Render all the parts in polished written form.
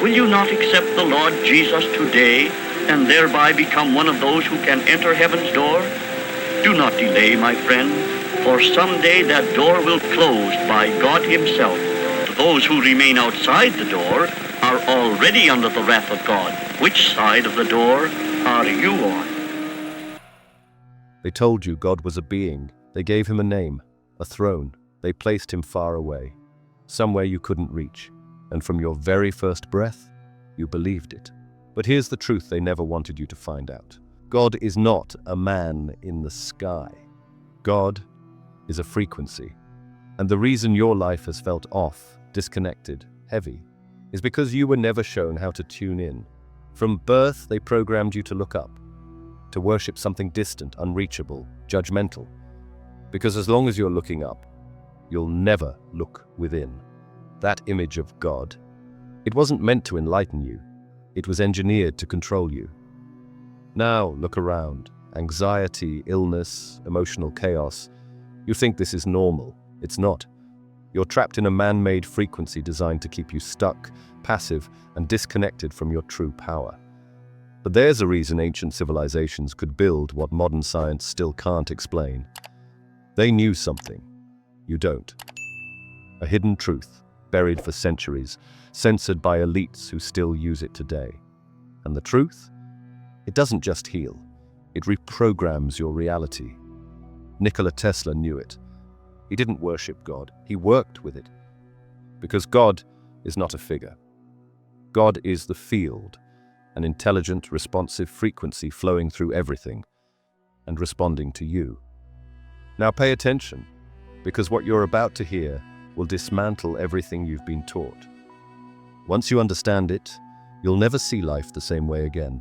Will you not accept the Lord Jesus today and thereby become one of those who can enter heaven's door? Do not delay, my friend, for someday that door will close by God himself. Those who remain outside the door are already under the wrath of God. Which side of the door are you on? They told you God was a being. They gave him a name, a throne. They placed him far away, somewhere you couldn't reach. And from your very first breath, you believed it. But here's the truth they never wanted you to find out. God is not a man in the sky. God is a frequency. And the reason your life has felt off, disconnected, heavy, is because you were never shown how to tune in. From birth, they programmed you to look up, to worship something distant, unreachable, judgmental. Because as long as you're looking up, you'll never look within. That image of God, it wasn't meant to enlighten you. It was engineered to control you. Now look around. Anxiety, illness, emotional chaos. You think this is normal. It's not. You're trapped in a man-made frequency designed to keep you stuck, passive, and disconnected from your true power. But there's a reason ancient civilizations could build what modern science still can't explain. They knew something. You don't. A hidden truth, buried for centuries, censored by elites who still use it today. And the truth? It doesn't just heal. It reprograms your reality. Nikola Tesla knew it. He didn't worship God. He worked with it. Because God is not a figure. God is the field, an intelligent, responsive frequency flowing through everything and responding to you. Now pay attention, because what you're about to hear will dismantle everything you've been taught. Once you understand it, you'll never see life the same way again.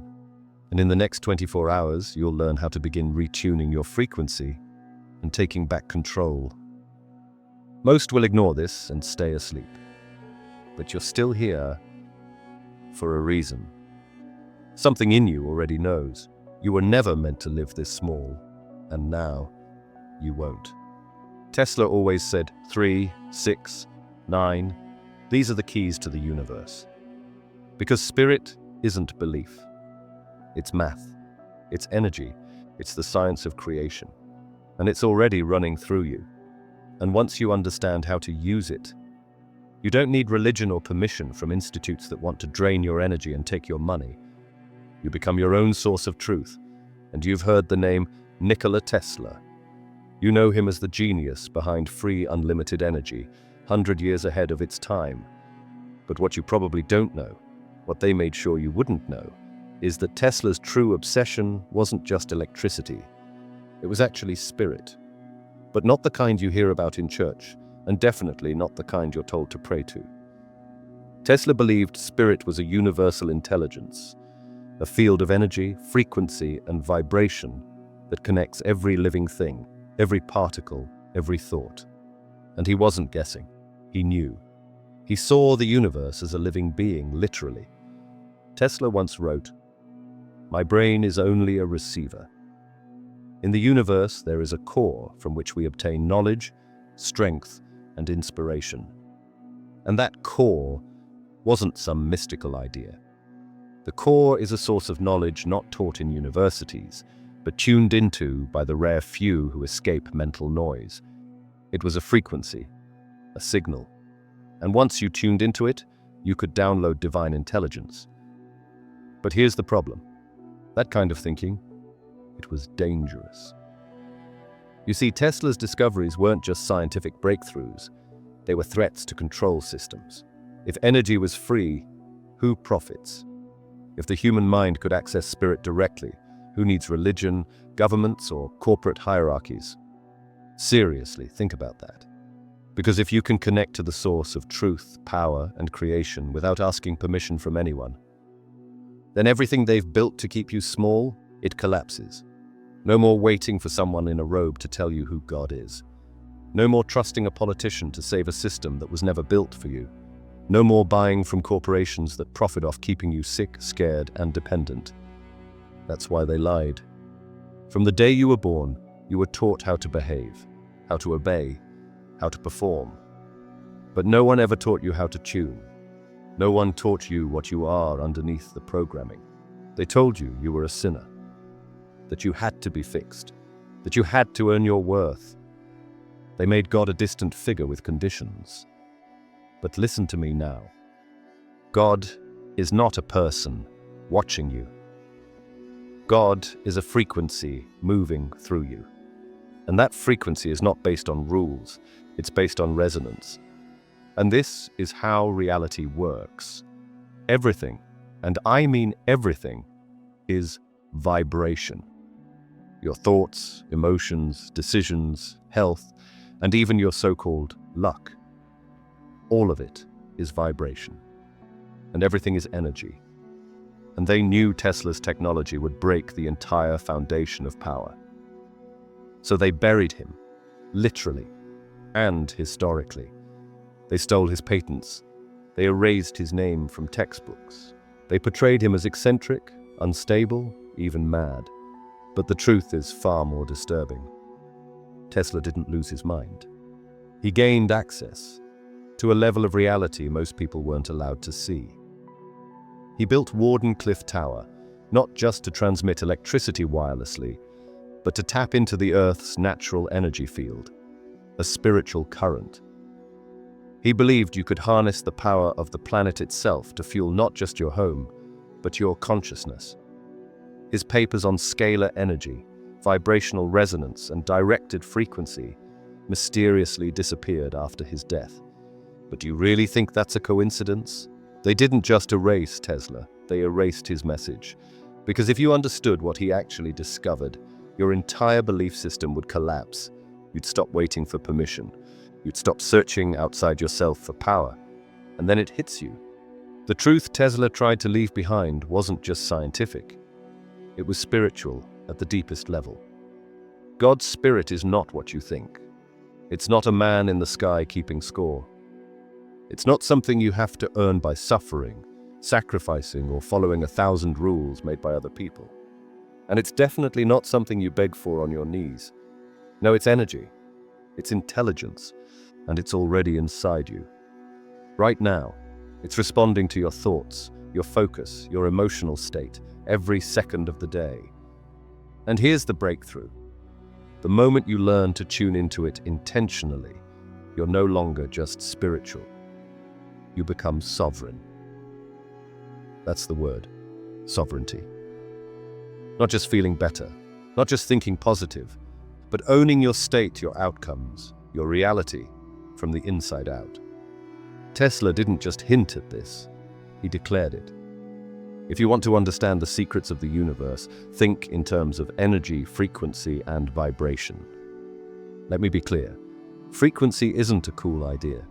And in the next 24 hours, you'll learn how to begin retuning your frequency and taking back control. Most will ignore this and stay asleep. But you're still here for a reason. Something in you already knows. You were never meant to live this small, and now you won't. Tesla always said 3, 6, 9. These are the keys to the universe. Because spirit isn't belief. It's math. It's energy. It's the science of creation. And it's already running through you. And once you understand how to use it, you don't need religion or permission from institutes that want to drain your energy and take your money. You become your own source of truth. And you've heard the name Nikola Tesla. You know him as the genius behind free unlimited energy, 100 years ahead of its time. But what you probably don't know, what they made sure you wouldn't know, is that Tesla's true obsession wasn't just electricity. It was actually spirit. But not the kind you hear about in church, and definitely not the kind you're told to pray to. Tesla believed spirit was a universal intelligence, a field of energy, frequency, and vibration that connects every living thing, every particle, every thought. And he wasn't guessing. He knew. He saw the universe as a living being, literally. Tesla once wrote, "My brain is only a receiver. In the universe, there is a core from which we obtain knowledge, strength, and inspiration." And that core wasn't some mystical idea. The core is a source of knowledge not taught in universities, but tuned into by the rare few who escape mental noise. It was a frequency, a signal. And once you tuned into it, you could download divine intelligence. But here's the problem. That kind of thinking, it was dangerous. You see, Tesla's discoveries weren't just scientific breakthroughs. They were threats to control systems. If energy was free, who profits? If the human mind could access spirit directly, who needs religion, governments, or corporate hierarchies? Seriously, think about that. Because if you can connect to the source of truth, power, and creation without asking permission from anyone, then everything they've built to keep you small, it collapses. No more waiting for someone in a robe to tell you who God is. No more trusting a politician to save a system that was never built for you. No more buying from corporations that profit off keeping you sick, scared, and dependent. That's why they lied. From the day you were born, you were taught how to behave, how to obey, how to perform. But no one ever taught you how to tune. No one taught you what you are underneath the programming. They told you you were a sinner, that you had to be fixed, that you had to earn your worth. They made God a distant figure with conditions. But listen to me now. God is not a person watching you. God is a frequency moving through you. And that frequency is not based on rules, it's based on resonance. And this is how reality works. Everything, and I mean everything, is vibration. Your thoughts, emotions, decisions, health, and even your so-called luck. All of it is vibration. And everything is energy. And they knew Tesla's technology would break the entire foundation of power. So they buried him, literally and historically. They stole his patents. They erased his name from textbooks. They portrayed him as eccentric, unstable, even mad. But the truth is far more disturbing. Tesla didn't lose his mind. He gained access to a level of reality most people weren't allowed to see. He built Wardenclyffe Tower, not just to transmit electricity wirelessly, but to tap into the Earth's natural energy field, a spiritual current. He believed you could harness the power of the planet itself to fuel not just your home, but your consciousness. His papers on scalar energy, vibrational resonance, and directed frequency mysteriously disappeared after his death. But do you really think that's a coincidence? They didn't just erase Tesla, they erased his message. Because if you understood what he actually discovered, your entire belief system would collapse. You'd stop waiting for permission. You'd stop searching outside yourself for power. And then it hits you. The truth Tesla tried to leave behind wasn't just scientific. It was spiritual at the deepest level. God's spirit is not what you think. It's not a man in the sky keeping score. It's not something you have to earn by suffering, sacrificing, or following 1,000 rules made by other people. And it's definitely not something you beg for on your knees. No, it's energy. It's intelligence. And it's already inside you. Right now, it's responding to your thoughts, your focus, your emotional state, every second of the day. And here's the breakthrough. The moment you learn to tune into it intentionally, you're no longer just spiritual. You become sovereign. That's the word, sovereignty. Not just feeling better, not just thinking positive, but owning your state, your outcomes, your reality from the inside out. Tesla didn't just hint at this, he declared it. If you want to understand the secrets of the universe, think in terms of energy, frequency, and vibration. Let me be clear. Frequency isn't a cool idea.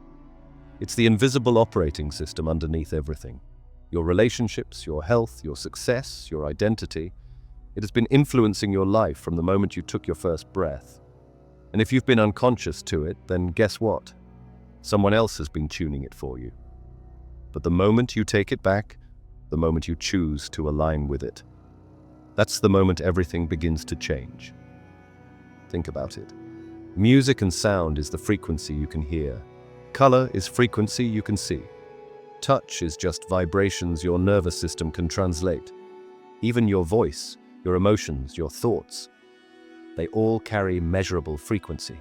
It's the invisible operating system underneath everything. Your relationships, your health, your success, your identity. It has been influencing your life from the moment you took your first breath. And if you've been unconscious to it, then guess what? Someone else has been tuning it for you. But the moment you take it back, the moment you choose to align with it, that's the moment everything begins to change. Think about it. Music and sound is the frequency you can hear. Color is frequency you can see. Touch is just vibrations your nervous system can translate. Even your voice, your emotions, your thoughts, they all carry measurable frequency.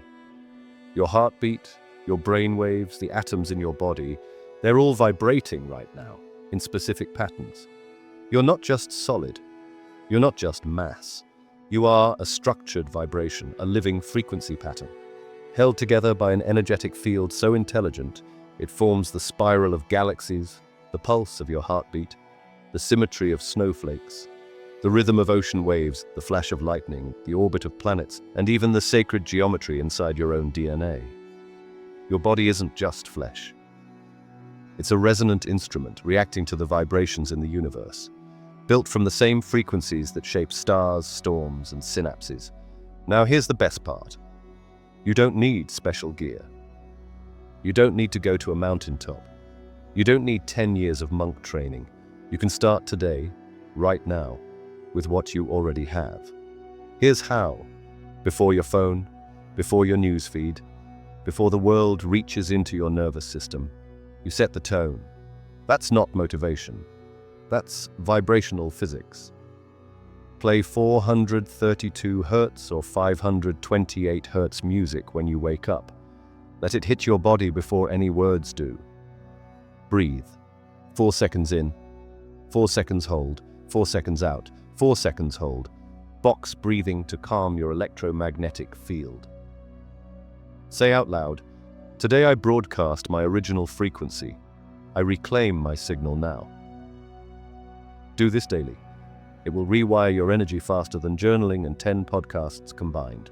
Your heartbeat, your brain waves, the atoms in your body, they're all vibrating right now in specific patterns. You're not just solid. You're not just mass. You are a structured vibration, a living frequency pattern, held together by an energetic field so intelligent it forms the spiral of galaxies, the pulse of your heartbeat, the symmetry of snowflakes, the rhythm of ocean waves, the flash of lightning, the orbit of planets, and even the sacred geometry inside your own DNA. Your body isn't just flesh. It's a resonant instrument reacting to the vibrations in the universe, built from the same frequencies that shape stars, storms, and synapses. Now here's the best part. You don't need special gear. You don't need to go to a mountaintop. You don't need 10 years of monk training. You can start today, right now, with what you already have. Here's how. Before your phone, before your newsfeed, before the world reaches into your nervous system, you set the tone. That's not motivation. That's vibrational physics. Play 432 Hz or 528 Hz music when you wake up. Let it hit your body before any words do. Breathe. 4 seconds in, 4 seconds hold, 4 seconds out, 4 seconds hold. Box breathing to calm your electromagnetic field. Say out loud, "Today I broadcast my original frequency. I reclaim my signal now." Do this daily. It will rewire your energy faster than journaling and 10 podcasts combined.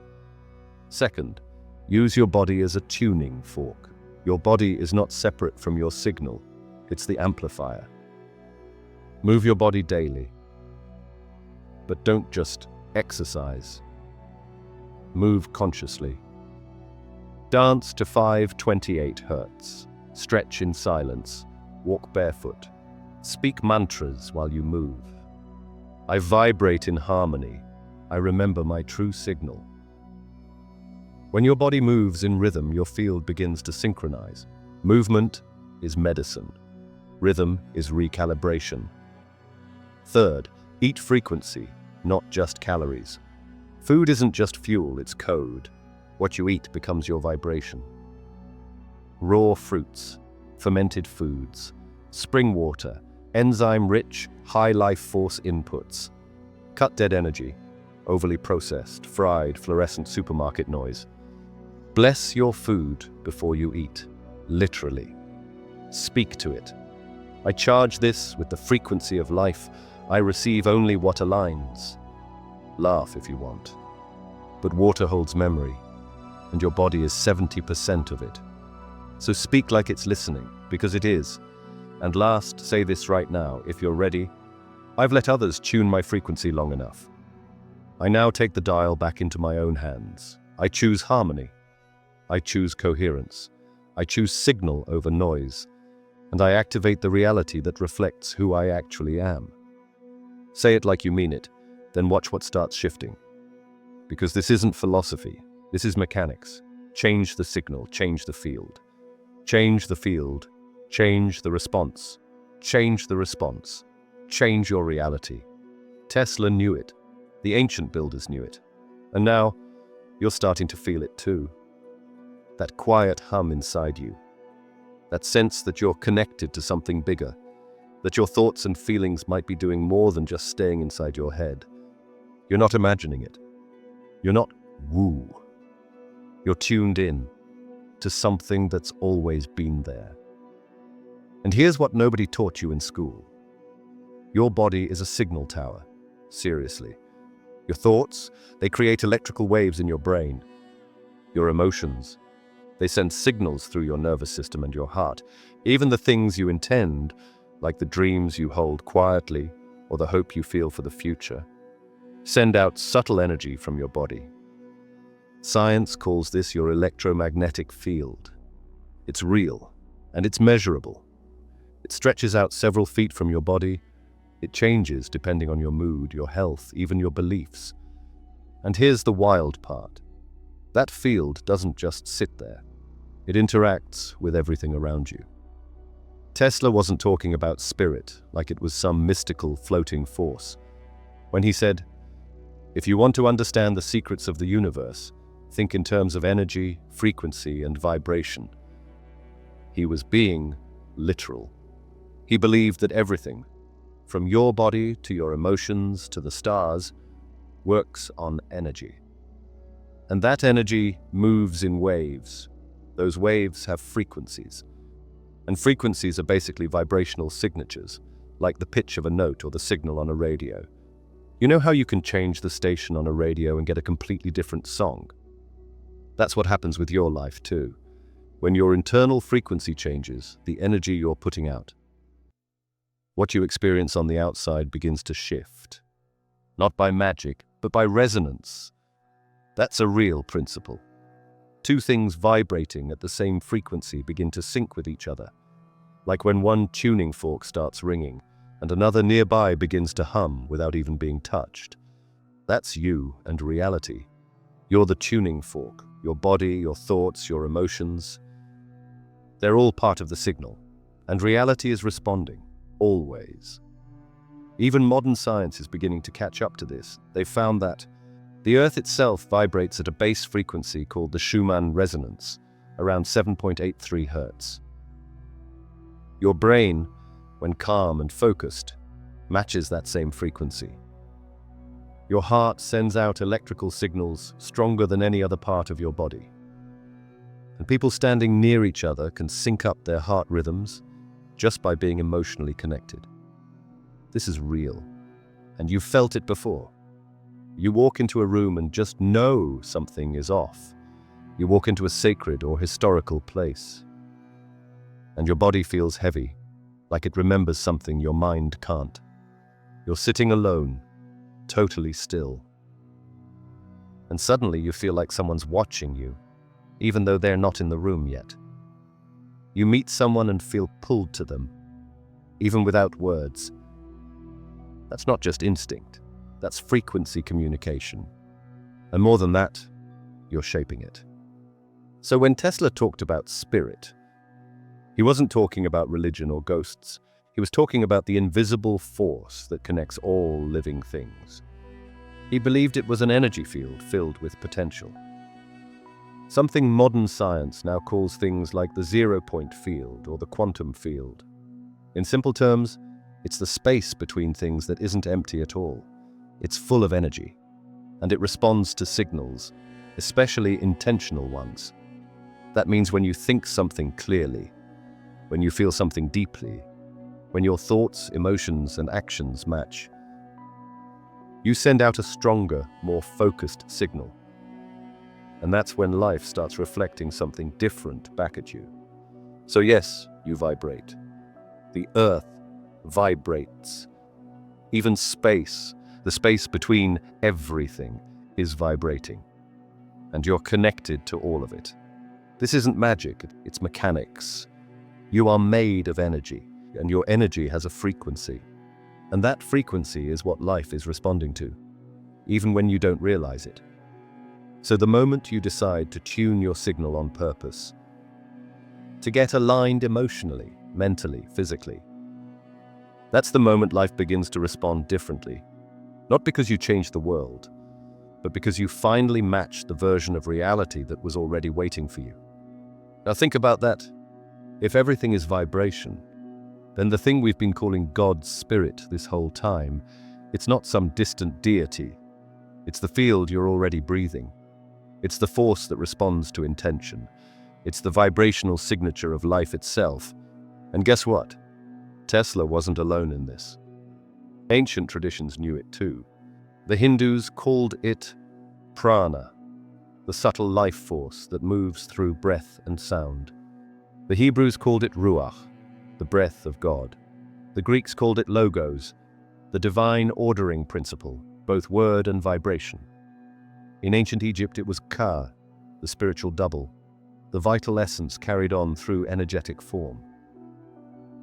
Second, use your body as a tuning fork. Your body is not separate from your signal. It's the amplifier. Move your body daily. But don't just exercise. Move consciously. Dance to 528 Hz. Stretch in silence. Walk barefoot. Speak mantras while you move. I vibrate in harmony. I remember my true signal. When your body moves in rhythm, your field begins to synchronize. Movement is medicine. Rhythm is recalibration. Third, eat frequency, not just calories. Food isn't just fuel, it's code. What you eat becomes your vibration. Raw fruits, fermented foods, spring water, enzyme-rich, high life force inputs. Cut dead energy, overly processed, fried, fluorescent supermarket noise. Bless your food before you eat, literally. Speak to it. I charge this with the frequency of life. I receive only what aligns. Laugh if you want. But water holds memory, and your body is 70% of it. So speak like it's listening, because it is. And last, say this right now, if you're ready. I've let others tune my frequency long enough. I now take the dial back into my own hands. I choose harmony. I choose coherence. I choose signal over noise. And I activate the reality that reflects who I actually am. Say it like you mean it, then watch what starts shifting. Because this isn't philosophy, this is mechanics. Change the signal, change the field. Change the field, change the response. Change the response. Change your reality. Tesla knew it. The ancient builders knew it. And now, you're starting to feel it too. That quiet hum inside you. That sense that you're connected to something bigger. That your thoughts and feelings might be doing more than just staying inside your head. You're not imagining it. You're not woo. You're tuned in to something that's always been there. And here's what nobody taught you in school. Your body is a signal tower. Seriously. Your thoughts, they create electrical waves in your brain. Your emotions, they send signals through your nervous system and your heart. Even the things you intend, like the dreams you hold quietly or the hope you feel for the future, send out subtle energy from your body. Science calls this your electromagnetic field. It's real, and it's measurable. It stretches out several feet from your body. It changes depending on your mood, your health, even your beliefs. And here's the wild part. That field doesn't just sit there. It interacts with everything around you. Tesla wasn't talking about spirit like it was some mystical floating force. When he said, "If you want to understand the secrets of the universe, think in terms of energy, frequency, and vibration," he was being literal. He believed that everything, from your body to your emotions to the stars, works on energy. And that energy moves in waves. Those waves have frequencies. And frequencies are basically vibrational signatures, like the pitch of a note or the signal on a radio. You know how you can change the station on a radio and get a completely different song? That's what happens with your life too. When your internal frequency changes, the energy you're putting out. What you experience on the outside begins to shift. Not by magic, but by resonance. That's a real principle. Two things vibrating at the same frequency begin to sync with each other. Like when one tuning fork starts ringing, and another nearby begins to hum without even being touched. That's you and reality. You're the tuning fork. Your body, your thoughts, your emotions. They're all part of the signal. And reality is responding, always. Even modern science is beginning to catch up to this. They've found that the Earth itself vibrates at a base frequency called the Schumann resonance, around 7.83 Hertz. Your brain, when calm and focused, matches that same frequency. Your heart sends out electrical signals stronger than any other part of your body. And people standing near each other can sync up their heart rhythms just by being emotionally connected. This is real, and you've felt it before. You walk into a room and just know something is off. You walk into a sacred or historical place, and your body feels heavy, like it remembers something your mind can't. You're sitting alone, totally still. And suddenly you feel like someone's watching you, even though they're not in the room yet. You meet someone and feel pulled to them, even without words. That's not just instinct, that's frequency communication. And more than that, you're shaping it. So when Tesla talked about spirit, he wasn't talking about religion or ghosts. He was talking about the invisible force that connects all living things. He believed it was an energy field filled with potential. Something modern science now calls things like the zero-point field or the quantum field. In simple terms, it's the space between things that isn't empty at all. It's full of energy, and it responds to signals, especially intentional ones. That means when you think something clearly, when you feel something deeply, when your thoughts, emotions, and actions match, you send out a stronger, more focused signal. And that's when life starts reflecting something different back at you. So yes, you vibrate. The earth vibrates. Even space, the space between everything, is vibrating. And you're connected to all of it. This isn't magic, it's mechanics. You are made of energy, and your energy has a frequency. And that frequency is what life is responding to, even when you don't realize it. So the moment you decide to tune your signal on purpose, to get aligned emotionally, mentally, physically, that's the moment life begins to respond differently. Not because you changed the world, but because you finally matched the version of reality that was already waiting for you. Now think about that. If everything is vibration, then the thing we've been calling God's Spirit this whole time, it's not some distant deity. It's the field you're already breathing. It's the force that responds to intention. It's the vibrational signature of life itself. And guess what? Tesla wasn't alone in this. Ancient traditions knew it too. The Hindus called it prana, the subtle life force that moves through breath and sound. The Hebrews called it ruach, the breath of God. The Greeks called it logos, the divine ordering principle, both word and vibration. In ancient Egypt it was ka, the spiritual double, the vital essence carried on through energetic form.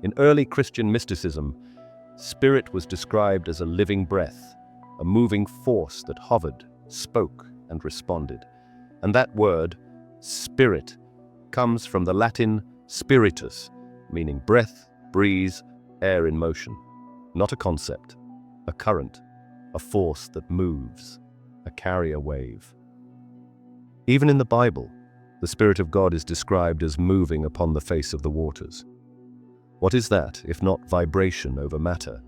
In early Christian mysticism, spirit was described as a living breath, a moving force that hovered, spoke, and responded. And that word, spirit, comes from the Latin spiritus, meaning breath, breeze, air in motion. Not a concept, a current, a force that moves, a carrier wave. Even in the Bible, the Spirit of God is described as moving upon the face of the waters. What is that, if not vibration over matter?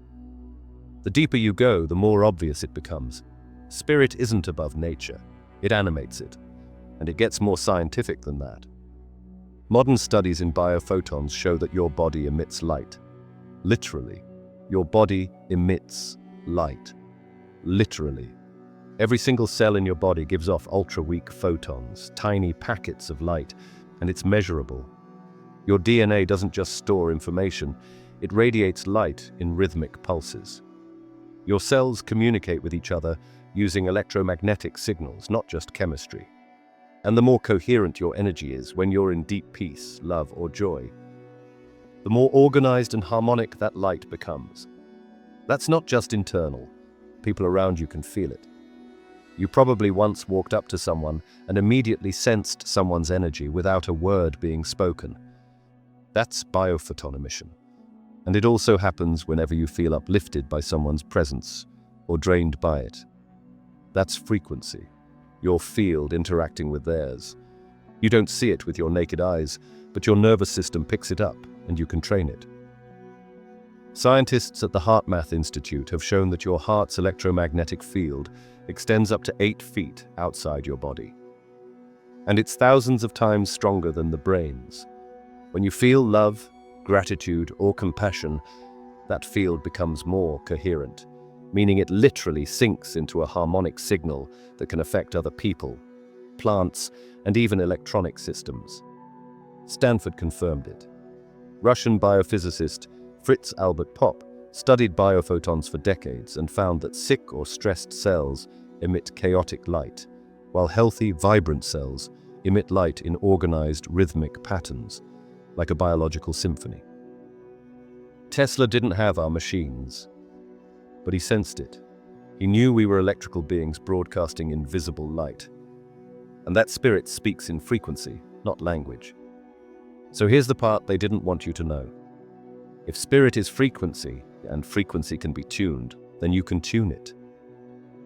The deeper you go, the more obvious it becomes. Spirit isn't above nature, it animates it, and it gets more scientific than that. Modern studies in biophotons show that your body emits light. Literally, your body emits light. Literally. Every single cell in your body gives off ultra-weak photons, tiny packets of light, and it's measurable. Your DNA doesn't just store information, it radiates light in rhythmic pulses. Your cells communicate with each other using electromagnetic signals, not just chemistry. And the more coherent your energy is when you're in deep peace, love, or joy, the more organized and harmonic that light becomes. That's not just internal. People around you can feel it. You probably once walked up to someone and immediately sensed someone's energy without a word being spoken. That's biophoton emission. And it also happens whenever you feel uplifted by someone's presence or drained by it. That's frequency, your field interacting with theirs. You don't see it with your naked eyes, but your nervous system picks it up and you can train it. Scientists at the HeartMath Institute have shown that your heart's electromagnetic field extends up to 8 feet outside your body. And it's thousands of times stronger than the brain's. When you feel love, gratitude, or compassion, that field becomes more coherent, meaning it literally sinks into a harmonic signal that can affect other people, plants, and even electronic systems. Stanford confirmed it. Russian biophysicist Fritz Albert Popp studied biophotons for decades and found that sick or stressed cells emit chaotic light, while healthy, vibrant cells emit light in organized, rhythmic patterns, like a biological symphony. Tesla didn't have our machines, but he sensed it. He knew we were electrical beings broadcasting invisible light. And that spirit speaks in frequency, not language. So here's the part they didn't want you to know. If spirit is frequency, and frequency can be tuned, then you can tune it.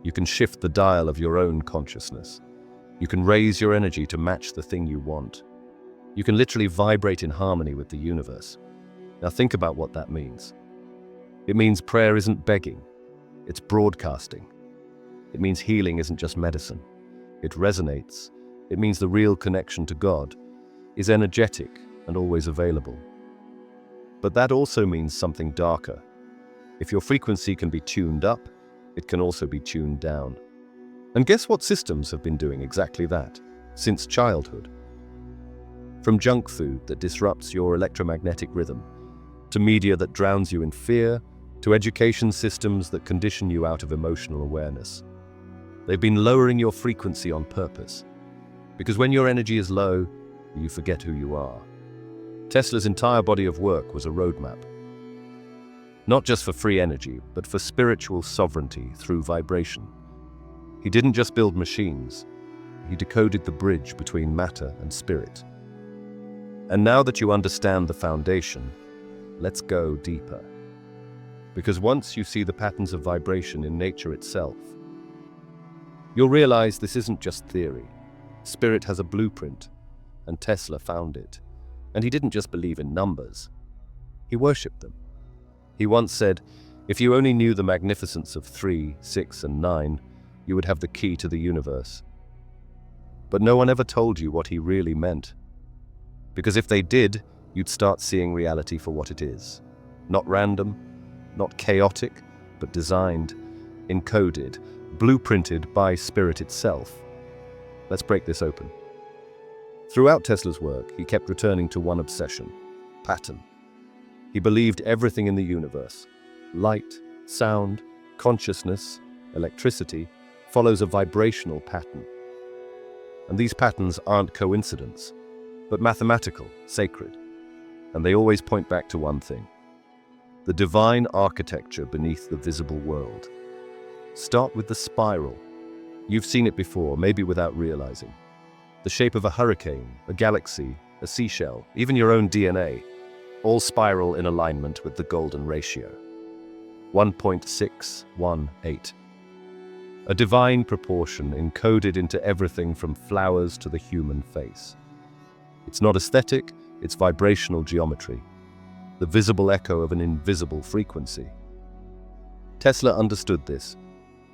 You can shift the dial of your own consciousness. You can raise your energy to match the thing you want. You can literally vibrate in harmony with the universe. Now think about what that means. It means prayer isn't begging, it's broadcasting. It means healing isn't just medicine. It resonates. It means the real connection to God is energetic and always available. But that also means something darker. If your frequency can be tuned up, it can also be tuned down. And guess what systems have been doing exactly that since childhood? From junk food that disrupts your electromagnetic rhythm, to media that drowns you in fear, to education systems that condition you out of emotional awareness. They've been lowering your frequency on purpose. Because when your energy is low, you forget who you are. Tesla's entire body of work was a roadmap. Not just for free energy, but for spiritual sovereignty through vibration. He didn't just build machines, he decoded the bridge between matter and spirit. And now that you understand the foundation, let's go deeper. Because once you see the patterns of vibration in nature itself, you'll realize this isn't just theory. Spirit has a blueprint, and Tesla found it. And he didn't just believe in numbers, he worshipped them. He once said, if you only knew the magnificence of 3, 6, and 9, you would have the key to the universe. But no one ever told you what he really meant. Because if they did, you'd start seeing reality for what it is. Not random, not chaotic, but designed, encoded, blueprinted by spirit itself. Let's break this open. Throughout Tesla's work, he kept returning to one obsession: pattern. He believed everything in the universe, light, sound, consciousness, electricity, follows a vibrational pattern. And these patterns aren't coincidence, but mathematical, sacred. And they always point back to one thing: the divine architecture beneath the visible world. Start with the spiral. You've seen it before, maybe without realizing. The shape of a hurricane, a galaxy, a seashell, even your own DNA, all spiral in alignment with the golden ratio. 1.618. A divine proportion encoded into everything from flowers to the human face. It's not aesthetic, it's vibrational geometry, the visible echo of an invisible frequency. Tesla understood this.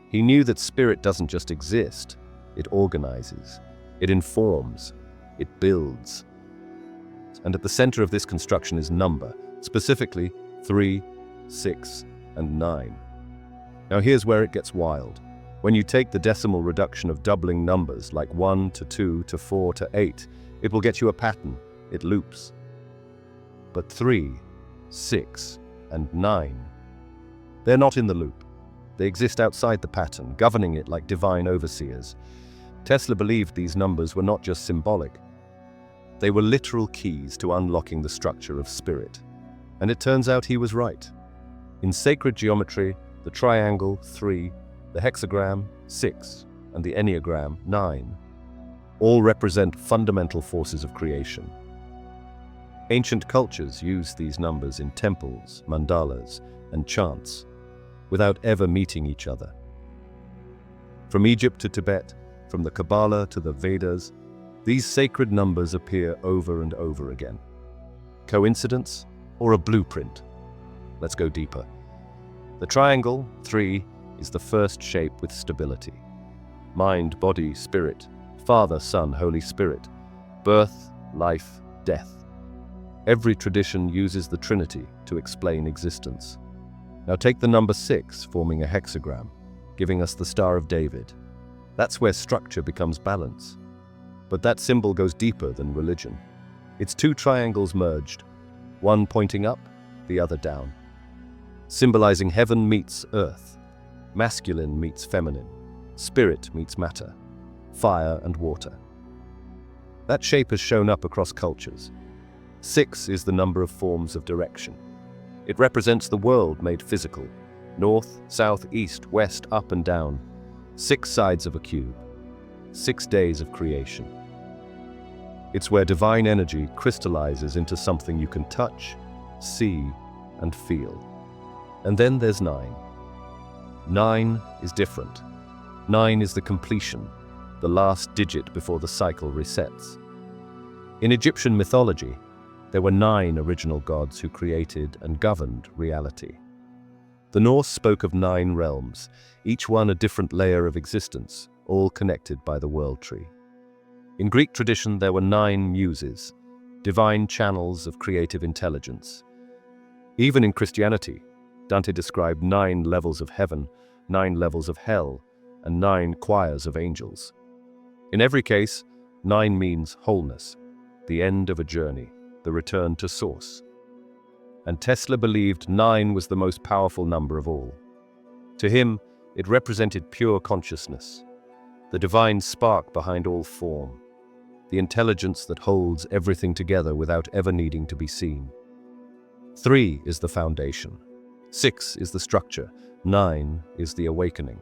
He knew that spirit doesn't just exist, it organizes, it informs, it builds. And at the center of this construction is number, specifically 3, 6, and 9. Now here's where it gets wild. When you take the decimal reduction of doubling numbers like 1 to 2 to 4 to 8, it will get you a pattern. It loops. But 3, 6, and 9, they're not in the loop. They exist outside the pattern, governing it like divine overseers. Tesla believed these numbers were not just symbolic. They were literal keys to unlocking the structure of spirit. And it turns out he was right. In sacred geometry, the triangle, 3, the hexagram, 6, and the enneagram, 9, all represent fundamental forces of creation. Ancient cultures used these numbers in temples, mandalas, and chants, without ever meeting each other. From Egypt to Tibet, from the Kabbalah to the Vedas, these sacred numbers appear over and over again. Coincidence or a blueprint? Let's go deeper. The triangle, 3, is the first shape with stability. Mind, body, spirit, Father, Son, Holy Spirit, birth, life, death. Every tradition uses the Trinity to explain existence. Now take the number 6, forming a hexagram, giving us the Star of David. That's where structure becomes balance. But that symbol goes deeper than religion. It's 2 triangles merged, one pointing up, the other down, symbolizing heaven meets earth, masculine meets feminine, spirit meets matter, fire and water. That shape has shown up across cultures. 6 is the number of forms of direction. It represents the world made physical, north, south, east, west, up and down, 6 sides of a cube, 6 days of creation. It's where divine energy crystallizes into something you can touch, see, and feel. And then there's 9. 9 is different. 9 is the completion, the last digit before the cycle resets. In Egyptian mythology, there were 9 original gods who created and governed reality. The Norse spoke of 9 realms, each one a different layer of existence, all connected by the world tree. In Greek tradition, there were 9 muses, divine channels of creative intelligence. Even in Christianity, Dante described 9 levels of heaven, 9 levels of hell, and 9 choirs of angels. In every case, 9 means wholeness, the end of a journey, the return to source. And Tesla believed 9 was the most powerful number of all. To him, it represented pure consciousness, the divine spark behind all form, the intelligence that holds everything together without ever needing to be seen. 3 is the foundation. 6 is the structure. 9 is the awakening.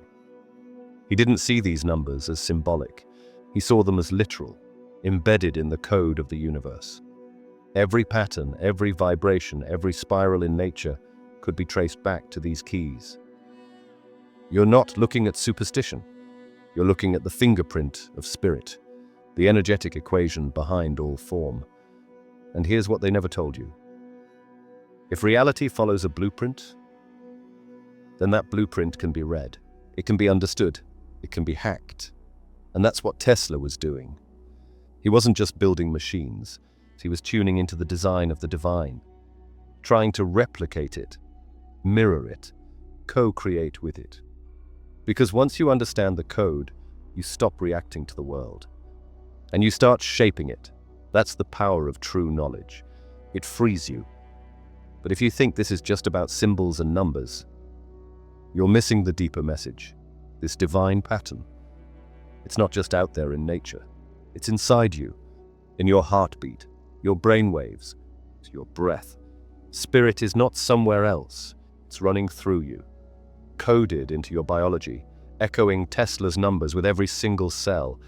He didn't see these numbers as symbolic. He saw them as literal, embedded in the code of the universe. Every pattern, every vibration, every spiral in nature could be traced back to these keys. You're not looking at superstition. You're looking at the fingerprint of spirit, the energetic equation behind all form. And here's what they never told you. If reality follows a blueprint, then that blueprint can be read. It can be understood. It can be hacked. And that's what Tesla was doing. He wasn't just building machines. He was tuning into the design of the divine, trying to replicate it, mirror it, co-create with it. Because once you understand the code, you stop reacting to the world. And you start shaping it. That's the power of true knowledge. It frees you. But if you think this is just about symbols and numbers, you're missing the deeper message, this divine pattern. It's not just out there in nature. It's inside you, in your heartbeat, your brainwaves, your breath. Spirit is not somewhere else. It's running through you, coded into your biology, echoing Tesla's numbers with every single cell.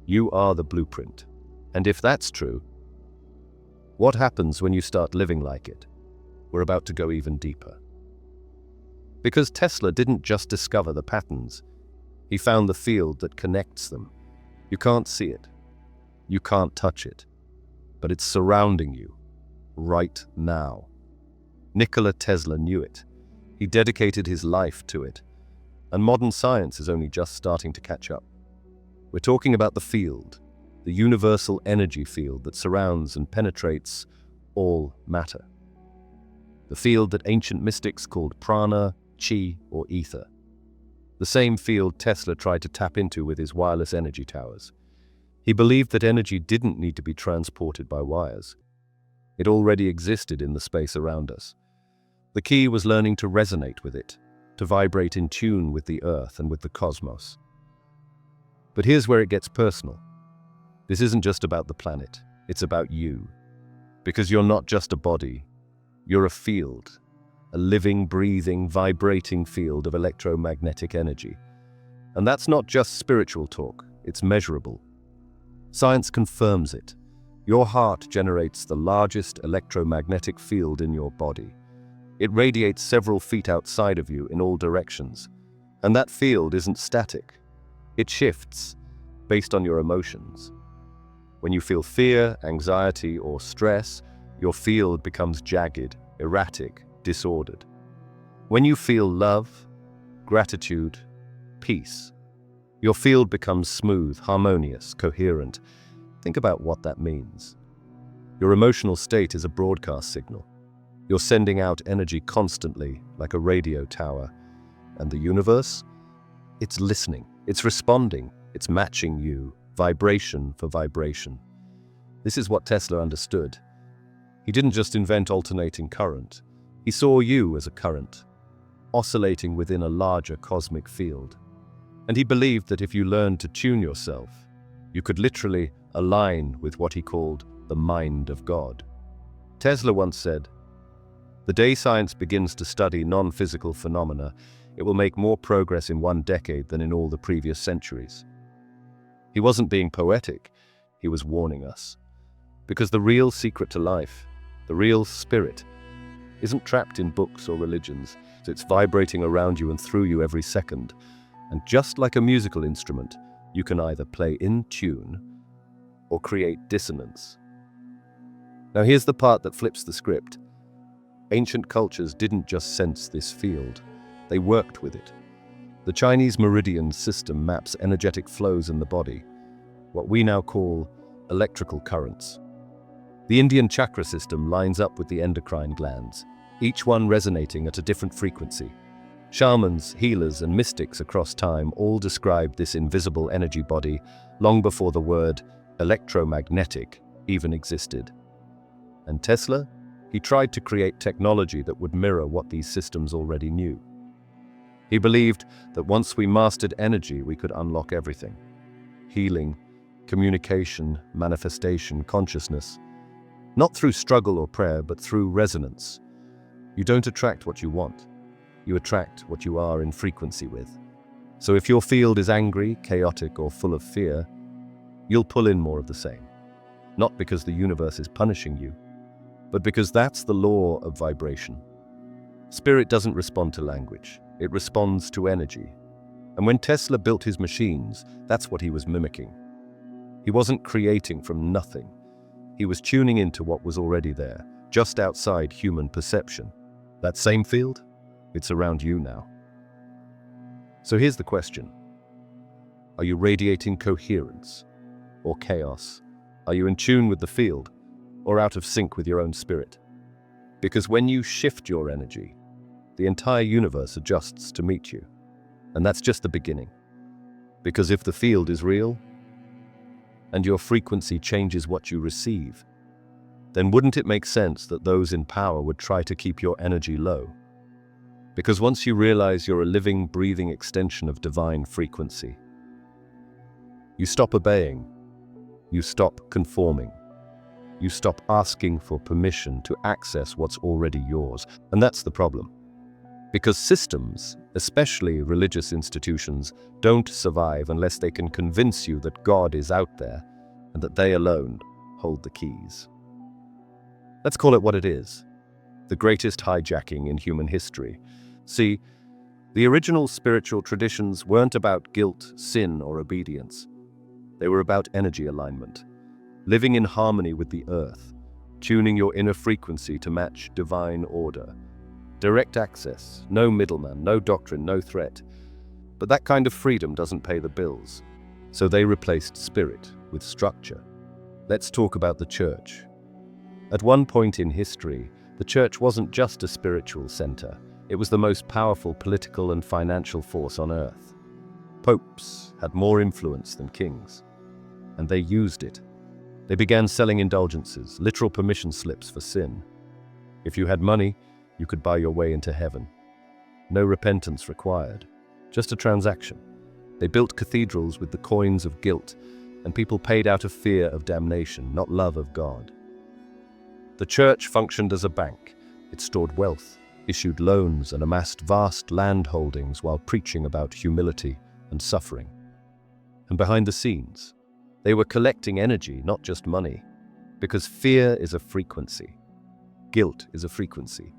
You are the blueprint. And if that's true, what happens when you start living like it? We're about to go even deeper. Because Tesla didn't just discover the patterns, he found the field that connects them. You can't see it. You can't touch it. But it's surrounding you, right now. Nikola Tesla knew it. He dedicated his life to it. And modern science is only just starting to catch up. We're talking about the field, the universal energy field that surrounds and penetrates all matter. The field that ancient mystics called prana, chi, or ether. The same field Tesla tried to tap into with his wireless energy towers. He believed that energy didn't need to be transported by wires. It already existed in the space around us. The key was learning to resonate with it, to vibrate in tune with the earth and with the cosmos. But here's where it gets personal. This isn't just about the planet, it's about you. Because you're not just a body, you're a field, a living, breathing, vibrating field of electromagnetic energy. And that's not just spiritual talk, it's measurable. Science confirms it. Your heart generates the largest electromagnetic field in your body. It radiates several feet outside of you in all directions. And that field isn't static. It shifts based on your emotions. When you feel fear, anxiety, or stress, your field becomes jagged, erratic, disordered. When you feel love, gratitude, peace, your field becomes smooth, harmonious, coherent. Think about what that means. Your emotional state is a broadcast signal. You're sending out energy constantly, like a radio tower. And the universe? It's listening, it's responding, it's matching you, vibration for vibration. This is what Tesla understood. He didn't just invent alternating current. He saw you as a current, oscillating within a larger cosmic field. And he believed that if you learned to tune yourself, you could literally align with what he called the mind of God. Tesla once said, "The day science begins to study non-physical phenomena, it will make more progress in 1 decade than in all the previous centuries." He wasn't being poetic, he was warning us. Because the real secret to life, the real spirit, isn't trapped in books or religions. It's vibrating around you and through you every second. And just like a musical instrument, you can either play in tune or create dissonance. Now here's the part that flips the script. Ancient cultures didn't just sense this field, they worked with it. The Chinese meridian system maps energetic flows in the body, what we now call electrical currents. The Indian chakra system lines up with the endocrine glands, each one resonating at a different frequency. Shamans, healers, and mystics across time all described this invisible energy body long before the word electromagnetic even existed. And Tesla? He tried to create technology that would mirror what these systems already knew. He believed that once we mastered energy, we could unlock everything. Healing, communication, manifestation, consciousness. Not through struggle or prayer, but through resonance. You don't attract what you want. You attract what you are in frequency with. So if your field is angry, chaotic, or full of fear, you'll pull in more of the same. Not because the universe is punishing you, but because that's the law of vibration. Spirit doesn't respond to language, it responds to energy. And when Tesla built his machines, that's what he was mimicking. He wasn't creating from nothing. He was tuning into what was already there, just outside human perception. That same field? It's around you now. So here's the question. Are you radiating coherence or chaos? Are you in tune with the field or out of sync with your own spirit? Because when you shift your energy, the entire universe adjusts to meet you. And that's just the beginning. Because if the field is real and your frequency changes what you receive, then wouldn't it make sense that those in power would try to keep your energy low? Because once you realize you're a living, breathing extension of divine frequency, you stop obeying, you stop conforming, you stop asking for permission to access what's already yours. And that's the problem. Because systems, especially religious institutions, don't survive unless they can convince you that God is out there and that they alone hold the keys. Let's call it what it is. The greatest hijacking in human history. See, the original spiritual traditions weren't about guilt, sin, or obedience. They were about energy alignment, living in harmony with the earth, tuning your inner frequency to match divine order. Direct access, no middleman, no doctrine, no threat. But that kind of freedom doesn't pay the bills. So they replaced spirit with structure. Let's talk about the church. At one point in history, the church wasn't just a spiritual center. It was the most powerful political and financial force on earth. Popes had more influence than kings, and they used it. They began selling indulgences, literal permission slips for sin. If you had money, you could buy your way into heaven. No repentance required, just a transaction. They built cathedrals with the coins of guilt, and people paid out of fear of damnation, not love of God. The church functioned as a bank. It stored wealth, issued loans, and amassed vast land holdings while preaching about humility and suffering. And behind the scenes, they were collecting energy, not just money. Because fear is a frequency. Guilt is a frequency.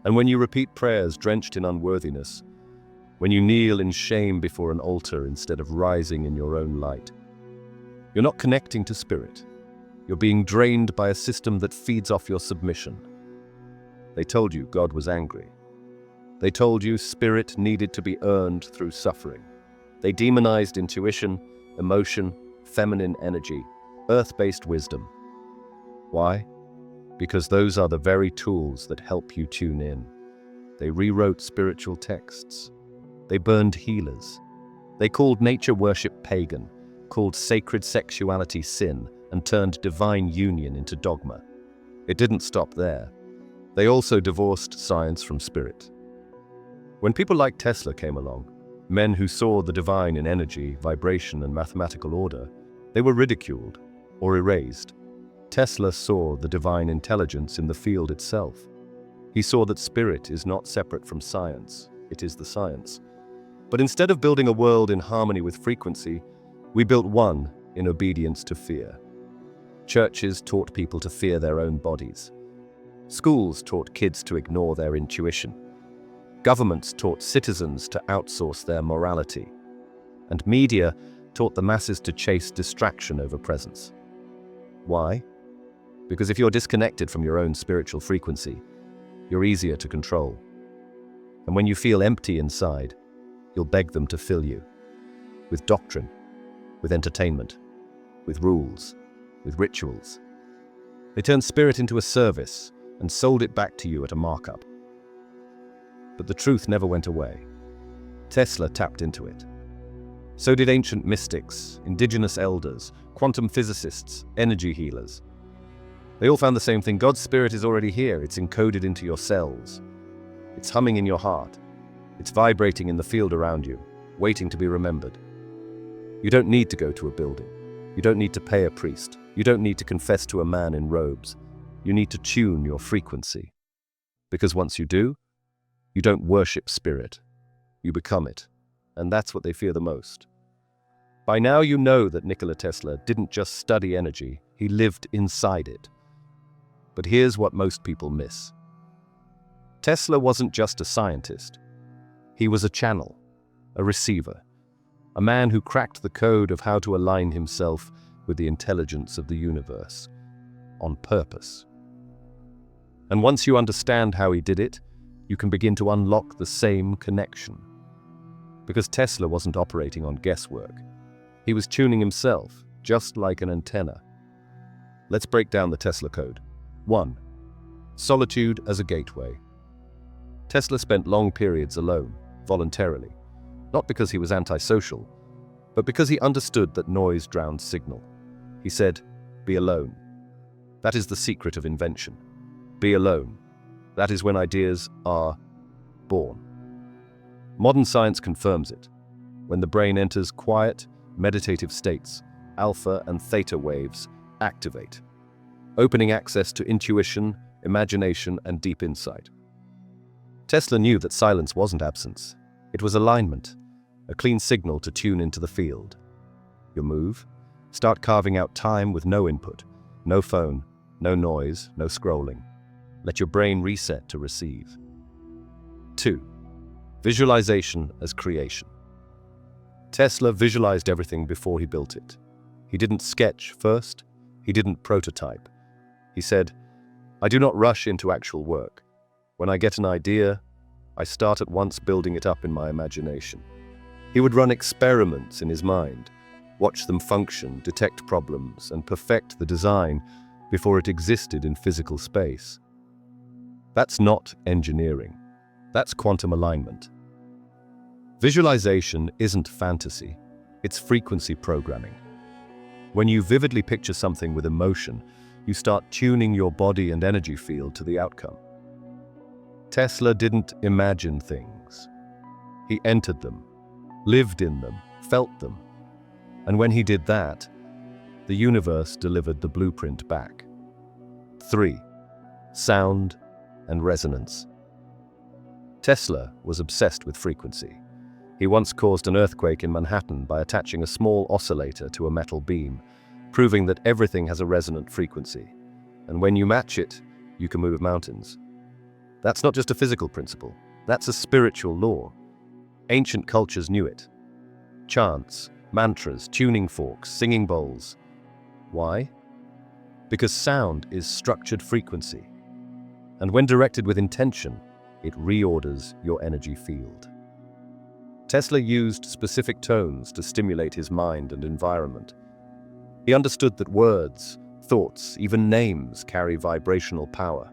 And when you repeat prayers drenched in unworthiness, when you kneel in shame before an altar instead of rising in your own light, you're not connecting to spirit. You're being drained by a system that feeds off your submission. They told you God was angry. They told you spirit needed to be earned through suffering. They demonized intuition, emotion, feminine energy, earth-based wisdom. Why? Because those are the very tools that help you tune in. They rewrote spiritual texts. They burned healers. They called nature worship pagan, called sacred sexuality sin, and turned divine union into dogma. It didn't stop there. They also divorced science from spirit. When people like Tesla came along, men who saw the divine in energy, vibration, and mathematical order, they were ridiculed or erased. Tesla saw the divine intelligence in the field itself. He saw that spirit is not separate from science, it is the science. But instead of building a world in harmony with frequency, we built one in obedience to fear. Churches taught people to fear their own bodies. Schools taught kids to ignore their intuition. Governments taught citizens to outsource their morality. And media taught the masses to chase distraction over presence. Why? Because if you're disconnected from your own spiritual frequency, you're easier to control. And when you feel empty inside, you'll beg them to fill you. With doctrine, with entertainment, with rules, with rituals. They turned spirit into a service and sold it back to you at a markup. But the truth never went away. Tesla tapped into it. So did ancient mystics, indigenous elders, quantum physicists, energy healers. They all found the same thing. God's spirit is already here. It's encoded into your cells. It's humming in your heart. It's vibrating in the field around you, waiting to be remembered. You don't need to go to a building. You don't need to pay a priest. You don't need to confess to a man in robes. You need to tune your frequency. Because once you do, you don't worship spirit. You become it. And that's what they fear the most. By now you know that Nikola Tesla didn't just study energy, he lived inside it. But here's what most people miss. Tesla wasn't just a scientist. He was a channel, a receiver, a man who cracked the code of how to align himself with the intelligence of the universe, on purpose. And once you understand how he did it, you can begin to unlock the same connection. Because Tesla wasn't operating on guesswork. He was tuning himself, just like an antenna. Let's break down the Tesla code. 1. Solitude as a gateway. Tesla spent long periods alone, voluntarily, not because he was antisocial, but because he understood that noise drowned signal. He said, "Be alone." That is the secret of invention. Be alone. That is when ideas are born. Modern science confirms it. When the brain enters quiet, meditative states, alpha and theta waves activate, opening access to intuition, imagination, and deep insight. Tesla knew that silence wasn't absence. It was alignment, a clean signal to tune into the field. Your move? Start carving out time with no input, no phone, no noise, no scrolling. Let your brain reset to receive. 2. Visualization as creation. Tesla visualized everything before he built it. He didn't sketch first. He didn't prototype. He said, "I do not rush into actual work. When I get an idea, I start at once building it up in my imagination." He would run experiments in his mind, watch them function, detect problems, and perfect the design before it existed in physical space. That's not engineering. That's quantum alignment. Visualization isn't fantasy. It's frequency programming. When you vividly picture something with emotion, you start tuning your body and energy field to the outcome. Tesla didn't imagine things. He entered them, lived in them, felt them. And when he did that, the universe delivered the blueprint back. 3. Sound and resonance. Tesla was obsessed with frequency. He once caused an earthquake in Manhattan by attaching a small oscillator to a metal beam, proving that everything has a resonant frequency. And when you match it, you can move mountains. That's not just a physical principle, that's a spiritual law. Ancient cultures knew it. Chants, mantras, tuning forks, singing bowls. Why? Because sound is structured frequency. And when directed with intention, it reorders your energy field. Tesla used specific tones to stimulate his mind and environment. He understood that words, thoughts, even names carry vibrational power.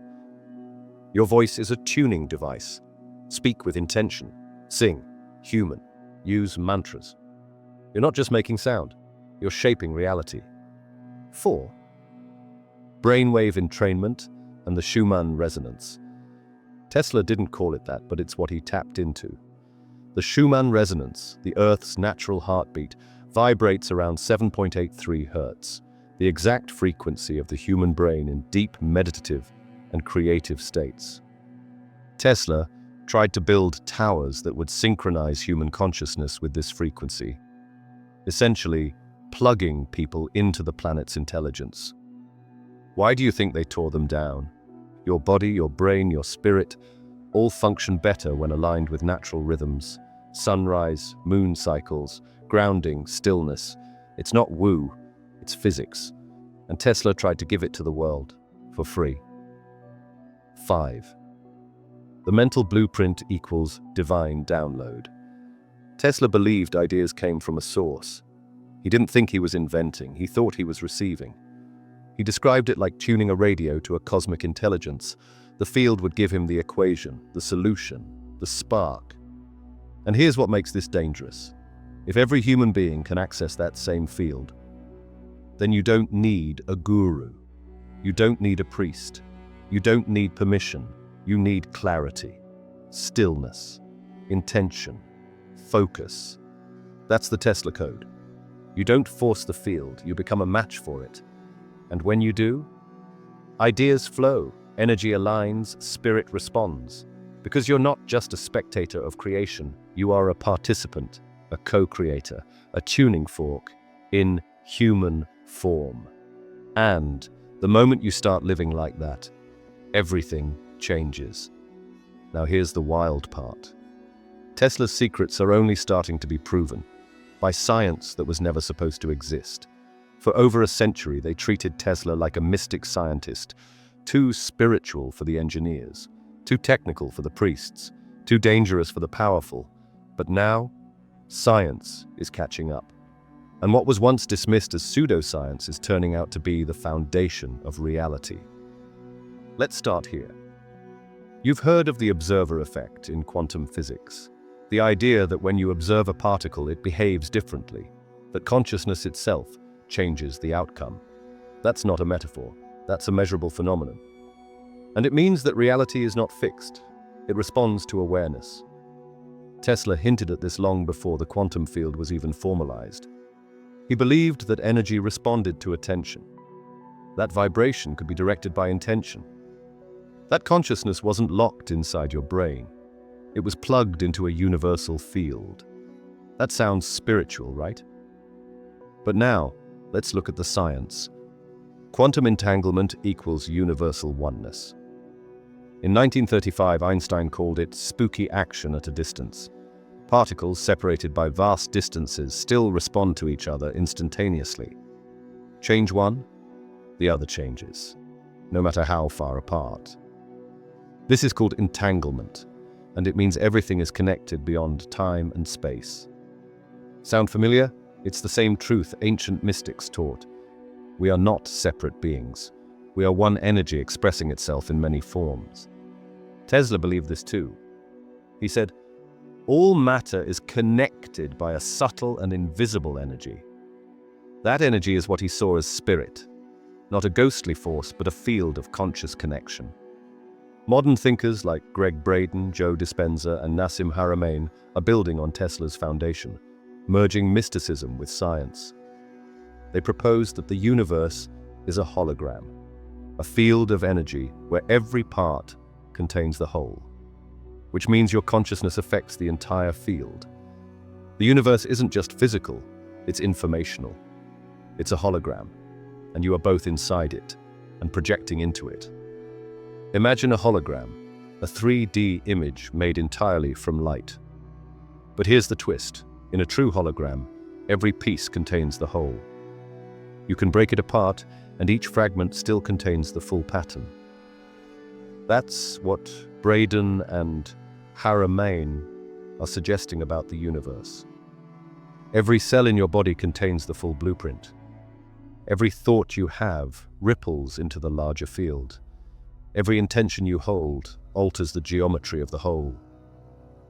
Your voice is a tuning device. Speak with intention. Sing, human. Use mantras. You're not just making sound, you're shaping reality. 4. Brainwave entrainment and the Schumann resonance. Tesla didn't call it that, but it's what he tapped into. The Schumann resonance, the Earth's natural heartbeat, vibrates around 7.83 Hz, the exact frequency of the human brain in deep meditative and creative states. Tesla tried to build towers that would synchronize human consciousness with this frequency, essentially plugging people into the planet's intelligence. Why do you think they tore them down? Your body, your brain, your spirit, all function better when aligned with natural rhythms. Sunrise, moon cycles, grounding, stillness. It's not woo, it's physics. And Tesla tried to give it to the world for free. 5. The mental blueprint equals divine download. Tesla believed ideas came from a source. He didn't think he was inventing, he thought he was receiving. He described it like tuning a radio to a cosmic intelligence. The field would give him the equation, the solution, the spark. And here's what makes this dangerous. If every human being can access that same field, then you don't need a guru. You don't need a priest. You don't need permission. You need clarity, stillness, intention, focus. That's the Tesla code. You don't force the field, you become a match for it. And when you do, ideas flow, energy aligns, spirit responds. Because you're not just a spectator of creation, you are a participant, a co-creator, a tuning fork in human form. And the moment you start living like that, everything changes. Now here's the wild part. Tesla's secrets are only starting to be proven by science that was never supposed to exist. For over a century, they treated Tesla like a mystic scientist, too spiritual for the engineers, too technical for the priests, too dangerous for the powerful. But now, science is catching up. And what was once dismissed as pseudoscience is turning out to be the foundation of reality. Let's start here. You've heard of the observer effect in quantum physics. The idea that when you observe a particle, it behaves differently, that consciousness itself changes the outcome. That's not a metaphor, that's a measurable phenomenon. And it means that reality is not fixed, it responds to awareness. Tesla hinted at this long before the quantum field was even formalized. He believed that energy responded to attention. That vibration could be directed by intention. That consciousness wasn't locked inside your brain. It was plugged into a universal field. That sounds spiritual, right? But now, let's look at the science. Quantum entanglement equals universal oneness. In 1935, Einstein called it spooky action at a distance. Particles separated by vast distances still respond to each other instantaneously. Change one, the other changes, no matter how far apart. This is called entanglement, and it means everything is connected beyond time and space. Sound familiar? It's the same truth ancient mystics taught. We are not separate beings. We are one energy expressing itself in many forms. Tesla believed this too. He said, all matter is connected by a subtle and invisible energy. That energy is what he saw as spirit, not a ghostly force, but a field of conscious connection. Modern thinkers like Greg Braden, Joe Dispenza, and Nassim Haramein are building on Tesla's foundation, merging mysticism with science. They propose that the universe is a hologram, a field of energy where every part contains the whole, which means your consciousness affects the entire field. The universe isn't just physical, it's informational. It's a hologram, and you are both inside it and projecting into it. Imagine a hologram, a 3D image made entirely from light. But here's the twist. In a true hologram, every piece contains the whole. You can break it apart, and each fragment still contains the full pattern. That's what Braden and Haramain are suggesting about the universe. Every cell in your body contains the full blueprint. Every thought you have ripples into the larger field. Every intention you hold alters the geometry of the whole.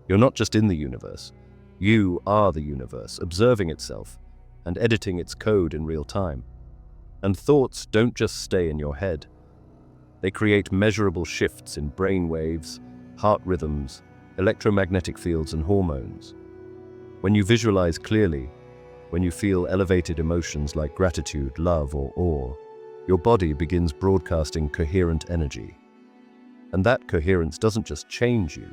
You're not just in the universe. You are the universe, observing itself and editing its code in real time. And thoughts don't just stay in your head. They create measurable shifts in brain waves, heart rhythms, electromagnetic fields, and hormones. When you visualize clearly, when you feel elevated emotions like gratitude, love, or awe, your body begins broadcasting coherent energy. And that coherence doesn't just change you,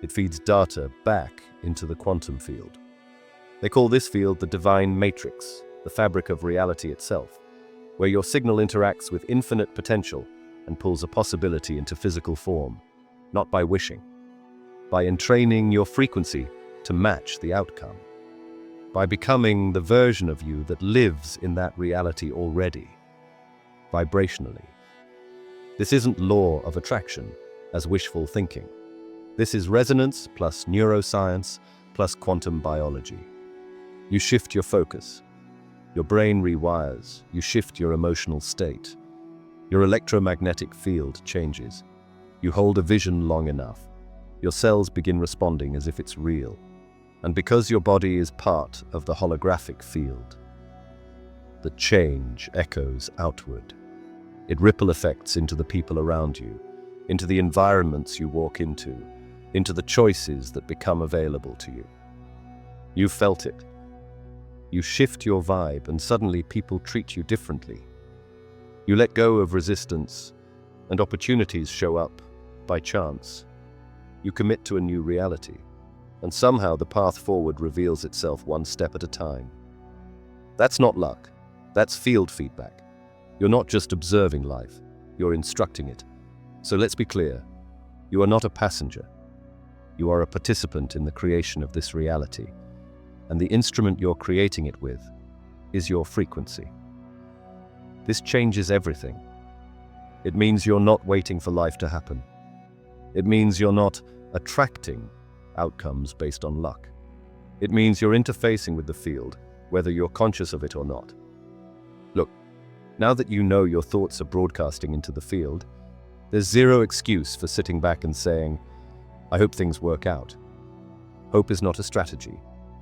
it feeds data back into the quantum field. They call this field the divine matrix, the fabric of reality itself, where your signal interacts with infinite potential and pulls a possibility into physical form, not by wishing, by entraining your frequency to match the outcome, by becoming the version of you that lives in that reality already, vibrationally. This isn't law of attraction as wishful thinking. This is resonance plus neuroscience plus quantum biology. You shift your focus. Your brain rewires. You shift your emotional state. Your electromagnetic field changes. You hold a vision long enough. Your cells begin responding as if it's real. And because your body is part of the holographic field, the change echoes outward. It ripple effects into the people around you, into the environments you walk into the choices that become available to you. You felt it. You shift your vibe and suddenly people treat you differently. You let go of resistance and opportunities show up by chance. You commit to a new reality, and somehow the path forward reveals itself one step at a time. That's not luck. That's field feedback. You're not just observing life, you're instructing it. So let's be clear, you are not a passenger. You are a participant in the creation of this reality, and the instrument you're creating it with is your frequency. This changes everything. It means you're not waiting for life to happen. It means you're not attracting outcomes based on luck. It means you're interfacing with the field, whether you're conscious of it or not. Look, now that you know your thoughts are broadcasting into the field, there's zero excuse for sitting back and saying, I hope things work out. Hope is not a strategy.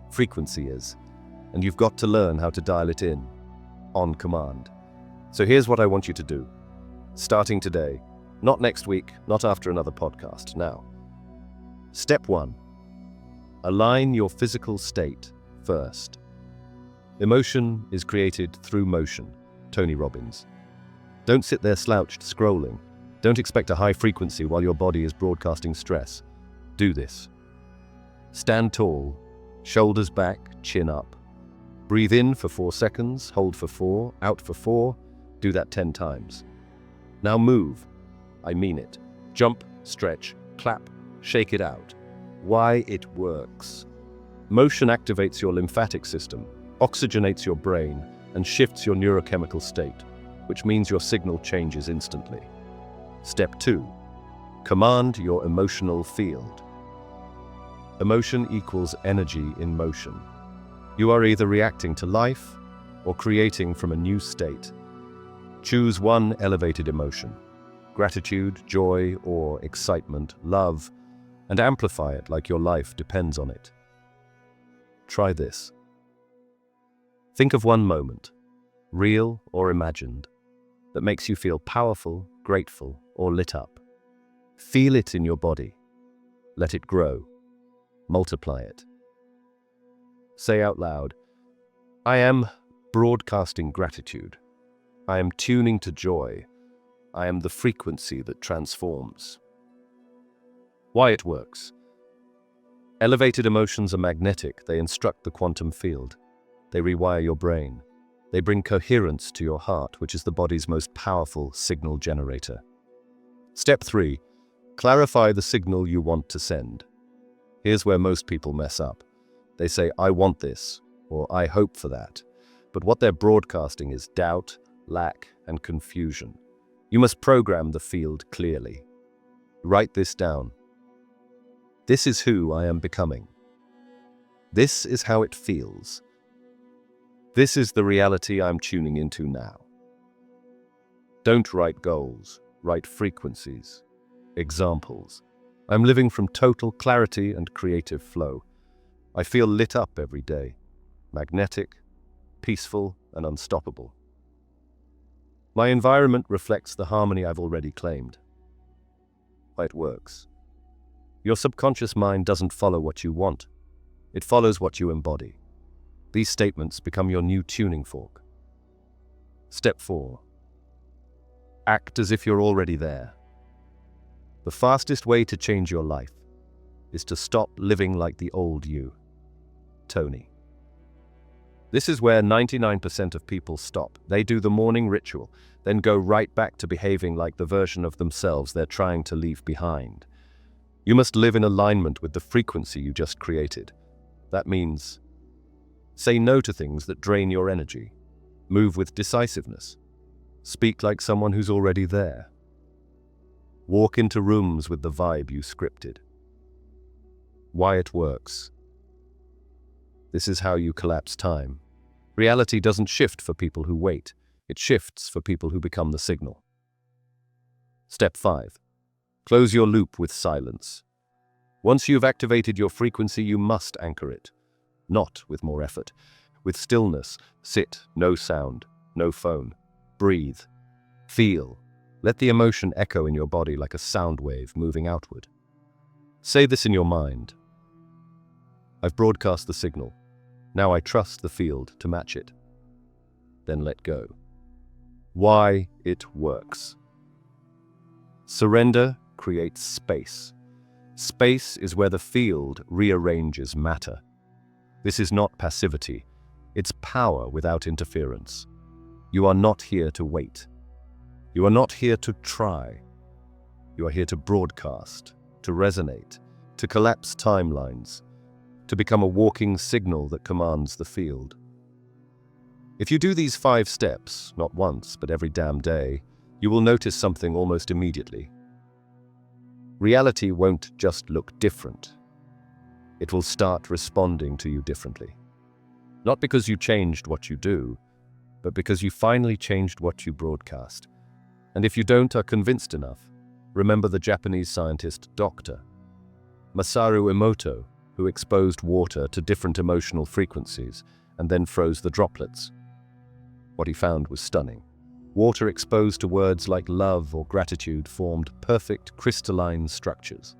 Frequency is. And you've got to learn how to dial it in, on command. So here's what I want you to do. Starting today, not next week, not after another podcast, now. Step 1. Align your physical state first. Emotion is created through motion. Tony Robbins. Don't sit there slouched scrolling. Don't expect a high frequency while your body is broadcasting stress. Do this. Stand tall, shoulders back, chin up. Breathe in for 4 seconds, hold for 4, out for 4. Do that 10 times. Now move. I mean it. Jump, stretch, clap, shake it out. Why it works. Motion activates your lymphatic system, oxygenates your brain, and shifts your neurochemical state, which means your signal changes instantly. Step 2. Command your emotional field. Emotion equals energy in motion. You are either reacting to life or creating from a new state. Choose one elevated emotion, gratitude, joy, or excitement, love, and amplify it like your life depends on it. Try this. Think of one moment, real or imagined, that makes you feel powerful, grateful, or lit up. Feel it in your body. Let it grow. Multiply it. Say out loud, I am broadcasting gratitude. I am tuning to joy. I am the frequency that transforms. Why it works. Elevated emotions are magnetic. They instruct the quantum field. They rewire your brain. They bring coherence to your heart, which is the body's most powerful signal generator. Step 3. Clarify the signal you want to send. Here's where most people mess up. They say, "I want this," or "I hope for that." But what they're broadcasting is doubt, lack, and confusion. You must program the field clearly. Write this down. This is who I am becoming. This is how it feels. This is the reality I'm tuning into now. Don't write goals, write frequencies, examples. I'm living from total clarity and creative flow. I feel lit up every day, magnetic, peaceful, and unstoppable. My environment reflects the harmony I've already claimed. Why it works. Your subconscious mind doesn't follow what you want. It follows what you embody. These statements become your new tuning fork. Step 4. Act as if you're already there. The fastest way to change your life is to stop living like the old you. Tony. This is where 99% of people stop. They do the morning ritual, then go right back to behaving like the version of themselves they're trying to leave behind. You must live in alignment with the frequency you just created. That means say no to things that drain your energy. Move with decisiveness. Speak like someone who's already there. Walk into rooms with the vibe you scripted. Why it works. This is how you collapse time. Reality doesn't shift for people who wait. It shifts for people who become the signal. Step 5. Close your loop with silence. Once you've activated your frequency, you must anchor it. Not with more effort. With stillness. Sit, no sound, no phone. Breathe. Feel. Let the emotion echo in your body like a sound wave moving outward. Say this in your mind. I've broadcast the signal. Now I trust the field to match it. Then let go. Why it works. Surrender creates space. Space is where the field rearranges matter. This is not passivity. It's power without interference. You are not here to wait. You are not here to try. You are here to broadcast, to resonate, to collapse timelines, to become a walking signal that commands the field. If you do these 5 steps, not once, but every damn day, you will notice something almost immediately. Reality won't just look different. It will start responding to you differently. Not because you changed what you do, but because you finally changed what you broadcast. And if you are convinced enough, remember the Japanese scientist Dr. Masaru Emoto, who exposed water to different emotional frequencies and then froze the droplets. What he found was stunning. Water exposed to words like love or gratitude formed perfect crystalline structures.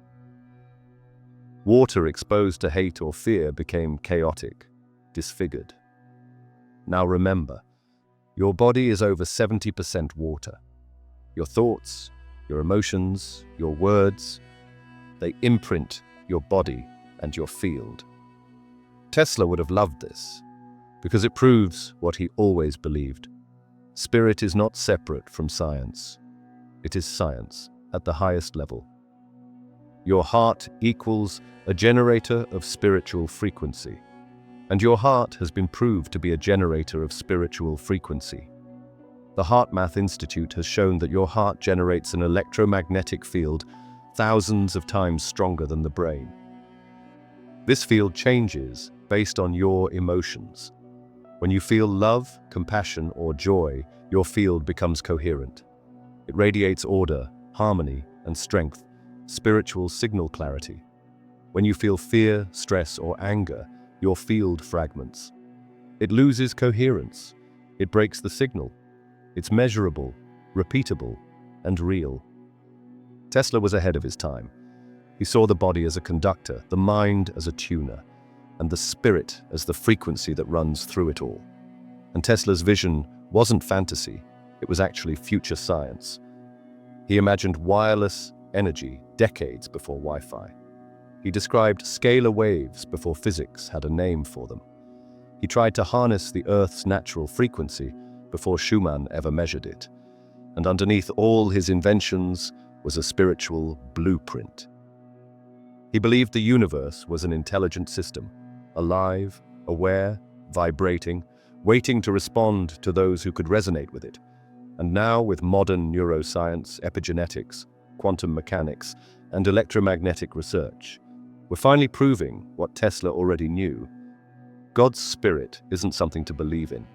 Water exposed to hate or fear became chaotic, disfigured. Now remember, your body is over 70% water. Your thoughts, your emotions, your words, they imprint your body and your field. Tesla would have loved this, because it proves what he always believed. Spirit is not separate from science. It is science at the highest level. Your heart equals a generator of spiritual frequency, and your heart has been proved to be a generator of spiritual frequency. The HeartMath Institute has shown that your heart generates an electromagnetic field thousands of times stronger than the brain. This field changes based on your emotions. When you feel love, compassion, or joy, your field becomes coherent. It radiates order, harmony, and strength, spiritual signal clarity. When you feel fear, stress, or anger, your field fragments. It loses coherence. It breaks the signal. It's measurable, repeatable, and real. Tesla was ahead of his time. He saw the body as a conductor, the mind as a tuner, and the spirit as the frequency that runs through it all. And Tesla's vision wasn't fantasy, it was actually future science. He imagined wireless energy decades before Wi-Fi. He described scalar waves before physics had a name for them. He tried to harness the Earth's natural frequency before Schumann ever measured it. And underneath all his inventions was a spiritual blueprint. He believed the universe was an intelligent system, alive, aware, vibrating, waiting to respond to those who could resonate with it. And now, with modern neuroscience, epigenetics, quantum mechanics, and electromagnetic research, we're finally proving what Tesla already knew. God's spirit isn't something to believe in.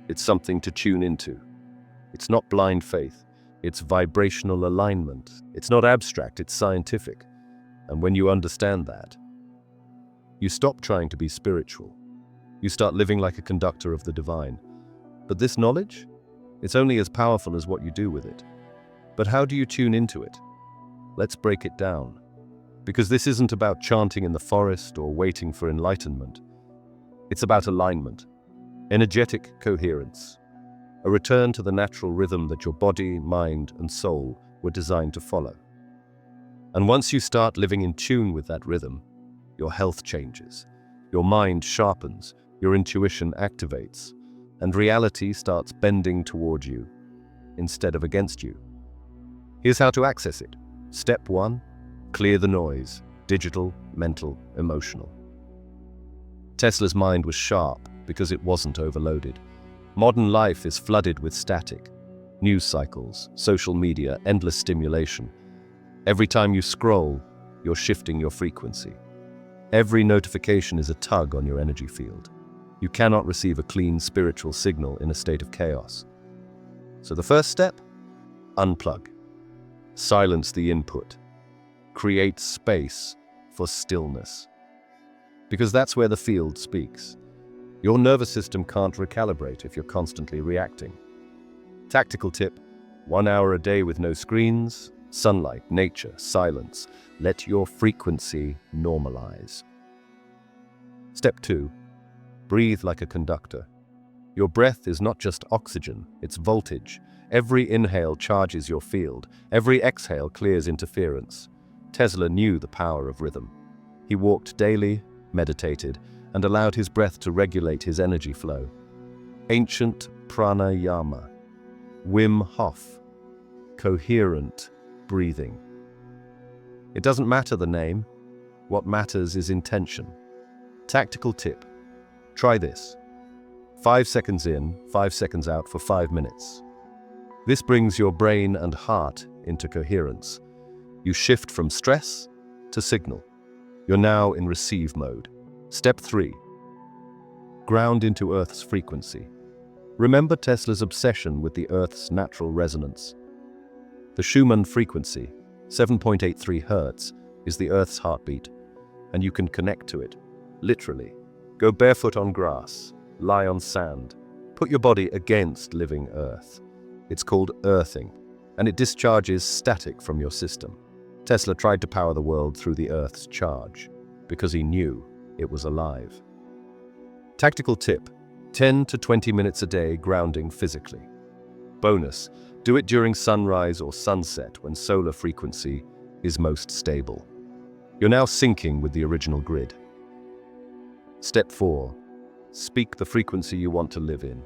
It's something to tune into. It's not blind faith. It's vibrational alignment. It's not abstract, it's scientific. And when you understand that, you stop trying to be spiritual. You start living like a conductor of the divine. But this knowledge, it's only as powerful as what you do with it. But how do you tune into it? Let's break it down. Because this isn't about chanting in the forest or waiting for enlightenment. It's about alignment, energetic coherence, a return to the natural rhythm that your body, mind, and soul were designed to follow. And once you start living in tune with that rhythm, your health changes, your mind sharpens, your intuition activates, and reality starts bending toward you instead of against you. Here's how to access it. Step 1, clear the noise, digital, mental, emotional. Tesla's mind was sharp because it wasn't overloaded. Modern life is flooded with static. News cycles, social media, endless stimulation. Every time you scroll, you're shifting your frequency. Every notification is a tug on your energy field. You cannot receive a clean spiritual signal in a state of chaos. So the first step? Unplug. Silence the input. Create space for stillness. Because that's where the field speaks. Your nervous system can't recalibrate if you're constantly reacting. Tactical tip: 1 hour a day with no screens, sunlight, nature, silence. Let your frequency normalize. Step 2. Breathe like a conductor. Your breath is not just oxygen, it's voltage. Every inhale charges your field. Every exhale clears interference. Tesla knew the power of rhythm. He walked daily, meditated, and allowed his breath to regulate his energy flow. Ancient pranayama, Wim Hof, coherent breathing. It doesn't matter the name. What matters is intention. Tactical tip: try this. 5 seconds in, 5 seconds out for 5 minutes. This brings your brain and heart into coherence. You shift from stress to signal. You're now in receive mode. Step 3. Ground into Earth's frequency. Remember Tesla's obsession with the Earth's natural resonance. The Schumann frequency, 7.83 Hz, is the Earth's heartbeat, and you can connect to it, literally. Go barefoot on grass, lie on sand, put your body against living Earth. It's called earthing, and it discharges static from your system. Tesla tried to power the world through the Earth's charge, because he knew it was alive. Tactical tip: 10 to 20 minutes a day grounding physically. Bonus: do it during sunrise or sunset when solar frequency is most stable. You're now syncing with the original grid. Step 4. Speak the frequency you want to live in.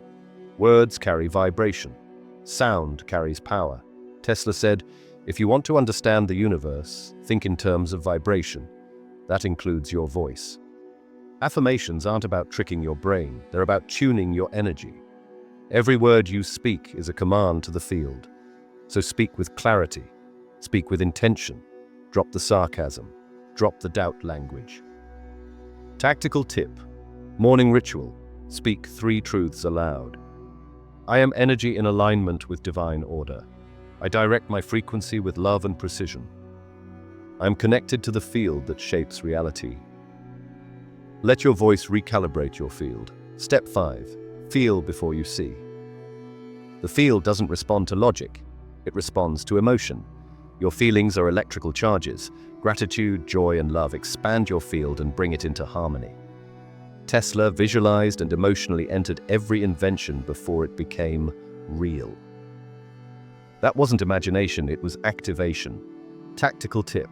Words carry vibration. Sound carries power. Tesla said, if you want to understand the universe, think in terms of vibration. That includes your voice. Affirmations aren't about tricking your brain, they're about tuning your energy. Every word you speak is a command to the field. So speak with clarity, speak with intention, drop the sarcasm, drop the doubt language. Tactical tip: morning ritual, speak 3 truths aloud. I am energy in alignment with divine order. I direct my frequency with love and precision. I am connected to the field that shapes reality. Let your voice recalibrate your field. Step 5. Feel before you see. The field doesn't respond to logic. It responds to emotion. Your feelings are electrical charges. Gratitude, joy, and love expand your field and bring it into harmony. Tesla visualized and emotionally entered every invention before it became real. That wasn't imagination, it was activation. Tactical tip: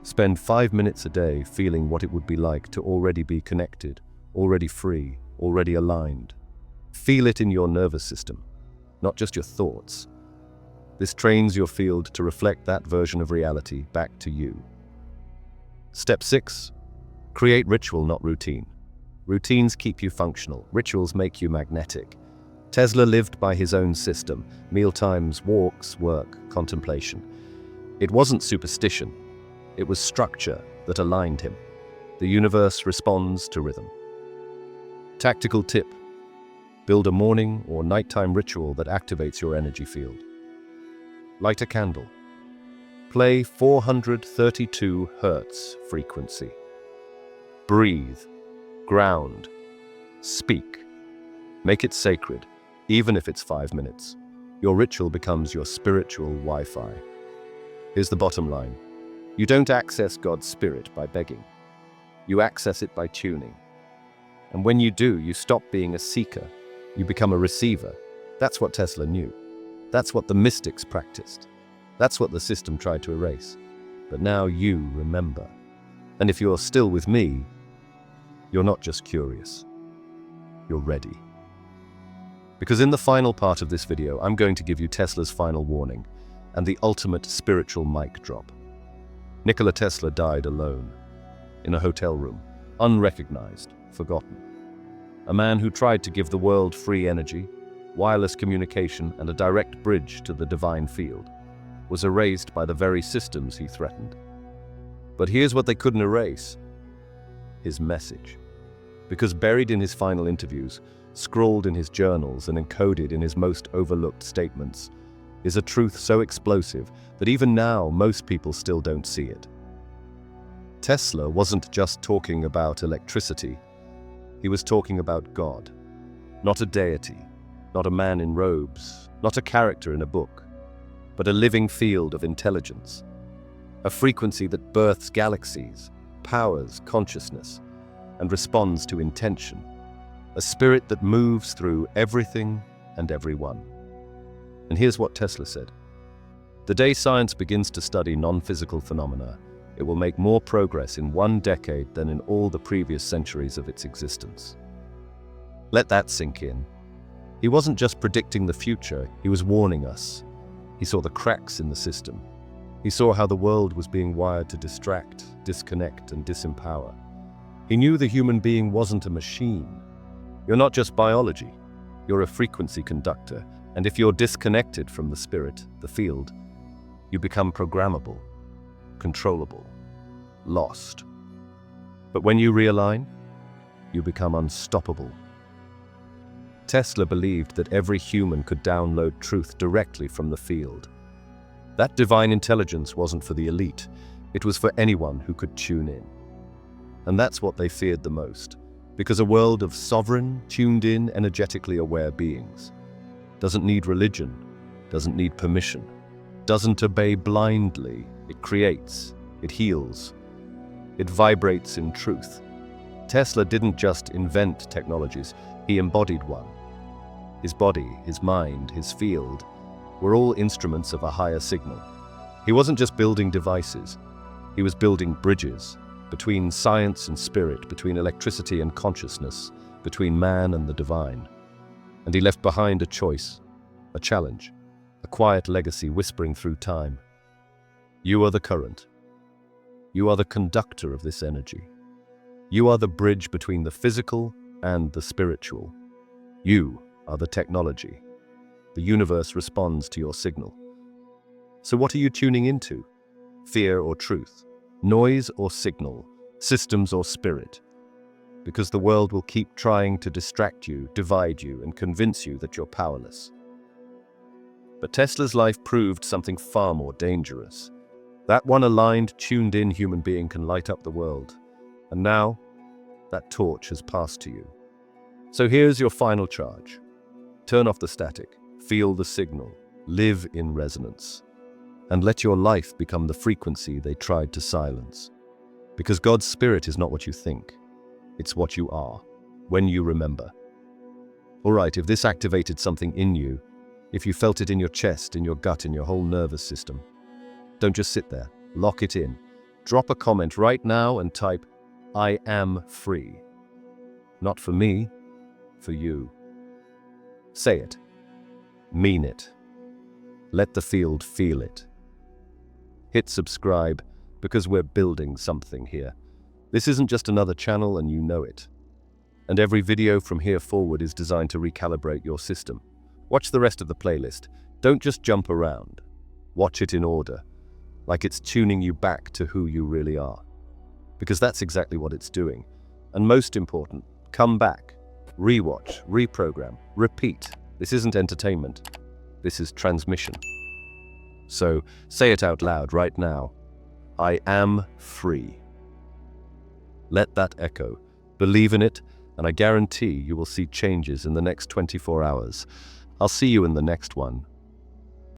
spend 5 minutes a day feeling what it would be like to already be connected, already free, already aligned. Feel it in your nervous system, not just your thoughts. This trains your field to reflect that version of reality back to you. Step 6. Create ritual, not routine. Routines keep you functional. Rituals make you magnetic. Tesla lived by his own system: mealtimes, walks, work, contemplation. It wasn't superstition. It was structure that aligned him. The universe responds to rhythm. Tactical tip: build a morning or nighttime ritual that activates your energy field. Light a candle. Play 432 Hz frequency. Breathe. Ground. Speak. Make it sacred, even if it's 5 minutes. Your ritual becomes your spiritual Wi-Fi. Here's the bottom line. You don't access God's spirit by begging. You access it by tuning. And when you do, you stop being a seeker. You become a receiver. That's what Tesla knew. That's what the mystics practiced. That's what the system tried to erase. But now you remember. And if you're still with me, you're not just curious. You're ready. Because in the final part of this video, I'm going to give you Tesla's final warning and the ultimate spiritual mic drop. Nikola Tesla died alone, in a hotel room, unrecognized, forgotten. A man who tried to give the world free energy, wireless communication, and a direct bridge to the divine field, was erased by the very systems he threatened. But here's what they couldn't erase: his message. Because buried in his final interviews, scrawled in his journals, and encoded in his most overlooked statements, is a truth so explosive that even now most people still don't see it. Tesla wasn't just talking about electricity. He was talking about God. Not a deity, not a man in robes, not a character in a book, but a living field of intelligence. A frequency that births galaxies, powers consciousness, and responds to intention. A spirit that moves through everything and everyone. And here's what Tesla said: the day science begins to study non-physical phenomena, it will make more progress in 1 decade than in all the previous centuries of its existence. Let that sink in. He wasn't just predicting the future, he was warning us. He saw the cracks in the system. He saw how the world was being wired to distract, disconnect, and disempower. He knew the human being wasn't a machine. You're not just biology, you're a frequency conductor, and if you're disconnected from the spirit, the field, you become programmable, controllable, lost. But when you realign, you become unstoppable. Tesla believed that every human could download truth directly from the field. That divine intelligence wasn't for the elite, it was for anyone who could tune in. And that's what they feared the most, because a world of sovereign, tuned-in, energetically aware beings doesn't need religion, doesn't need permission, doesn't obey blindly. It creates, it heals, it vibrates in truth. Tesla didn't just invent technologies, he embodied one. His body, his mind, his field were all instruments of a higher signal. He wasn't just building devices, he was building bridges between science and spirit, between electricity and consciousness, between man and the divine. And he left behind a choice, a challenge, a quiet legacy whispering through time. You are the current. You are the conductor of this energy. You are the bridge between the physical and the spiritual. You are the technology. The universe responds to your signal. So what are you tuning into? Fear or truth? Noise or signal? Systems or spirit? Because the world will keep trying to distract you, divide you, and convince you that you're powerless. But Tesla's life proved something far more dangerous. That one aligned, tuned-in human being can light up the world. And now, that torch has passed to you. So here's your final charge. Turn off the static, feel the signal, live in resonance, and let your life become the frequency they tried to silence. Because God's spirit is not what you think, it's what you are, when you remember. All right, if this activated something in you, if you felt it in your chest, in your gut, in your whole nervous system, don't just sit there, lock it in. Drop a comment right now and type, "I am free." Not for me, for you. Say it. Mean it. Let the field feel it. Hit subscribe because we're building something here. This isn't just another channel and you know it. And every video from here forward is designed to recalibrate your system. Watch the rest of the playlist. Don't just jump around. Watch it in order, like it's tuning you back to who you really are. Because that's exactly what it's doing. And most important, come back, rewatch, reprogram, repeat. This isn't entertainment. This is transmission. So say it out loud right now. I am free. Let that echo. Believe in it, and I guarantee you will see changes in the next 24 hours. I'll see you in the next one.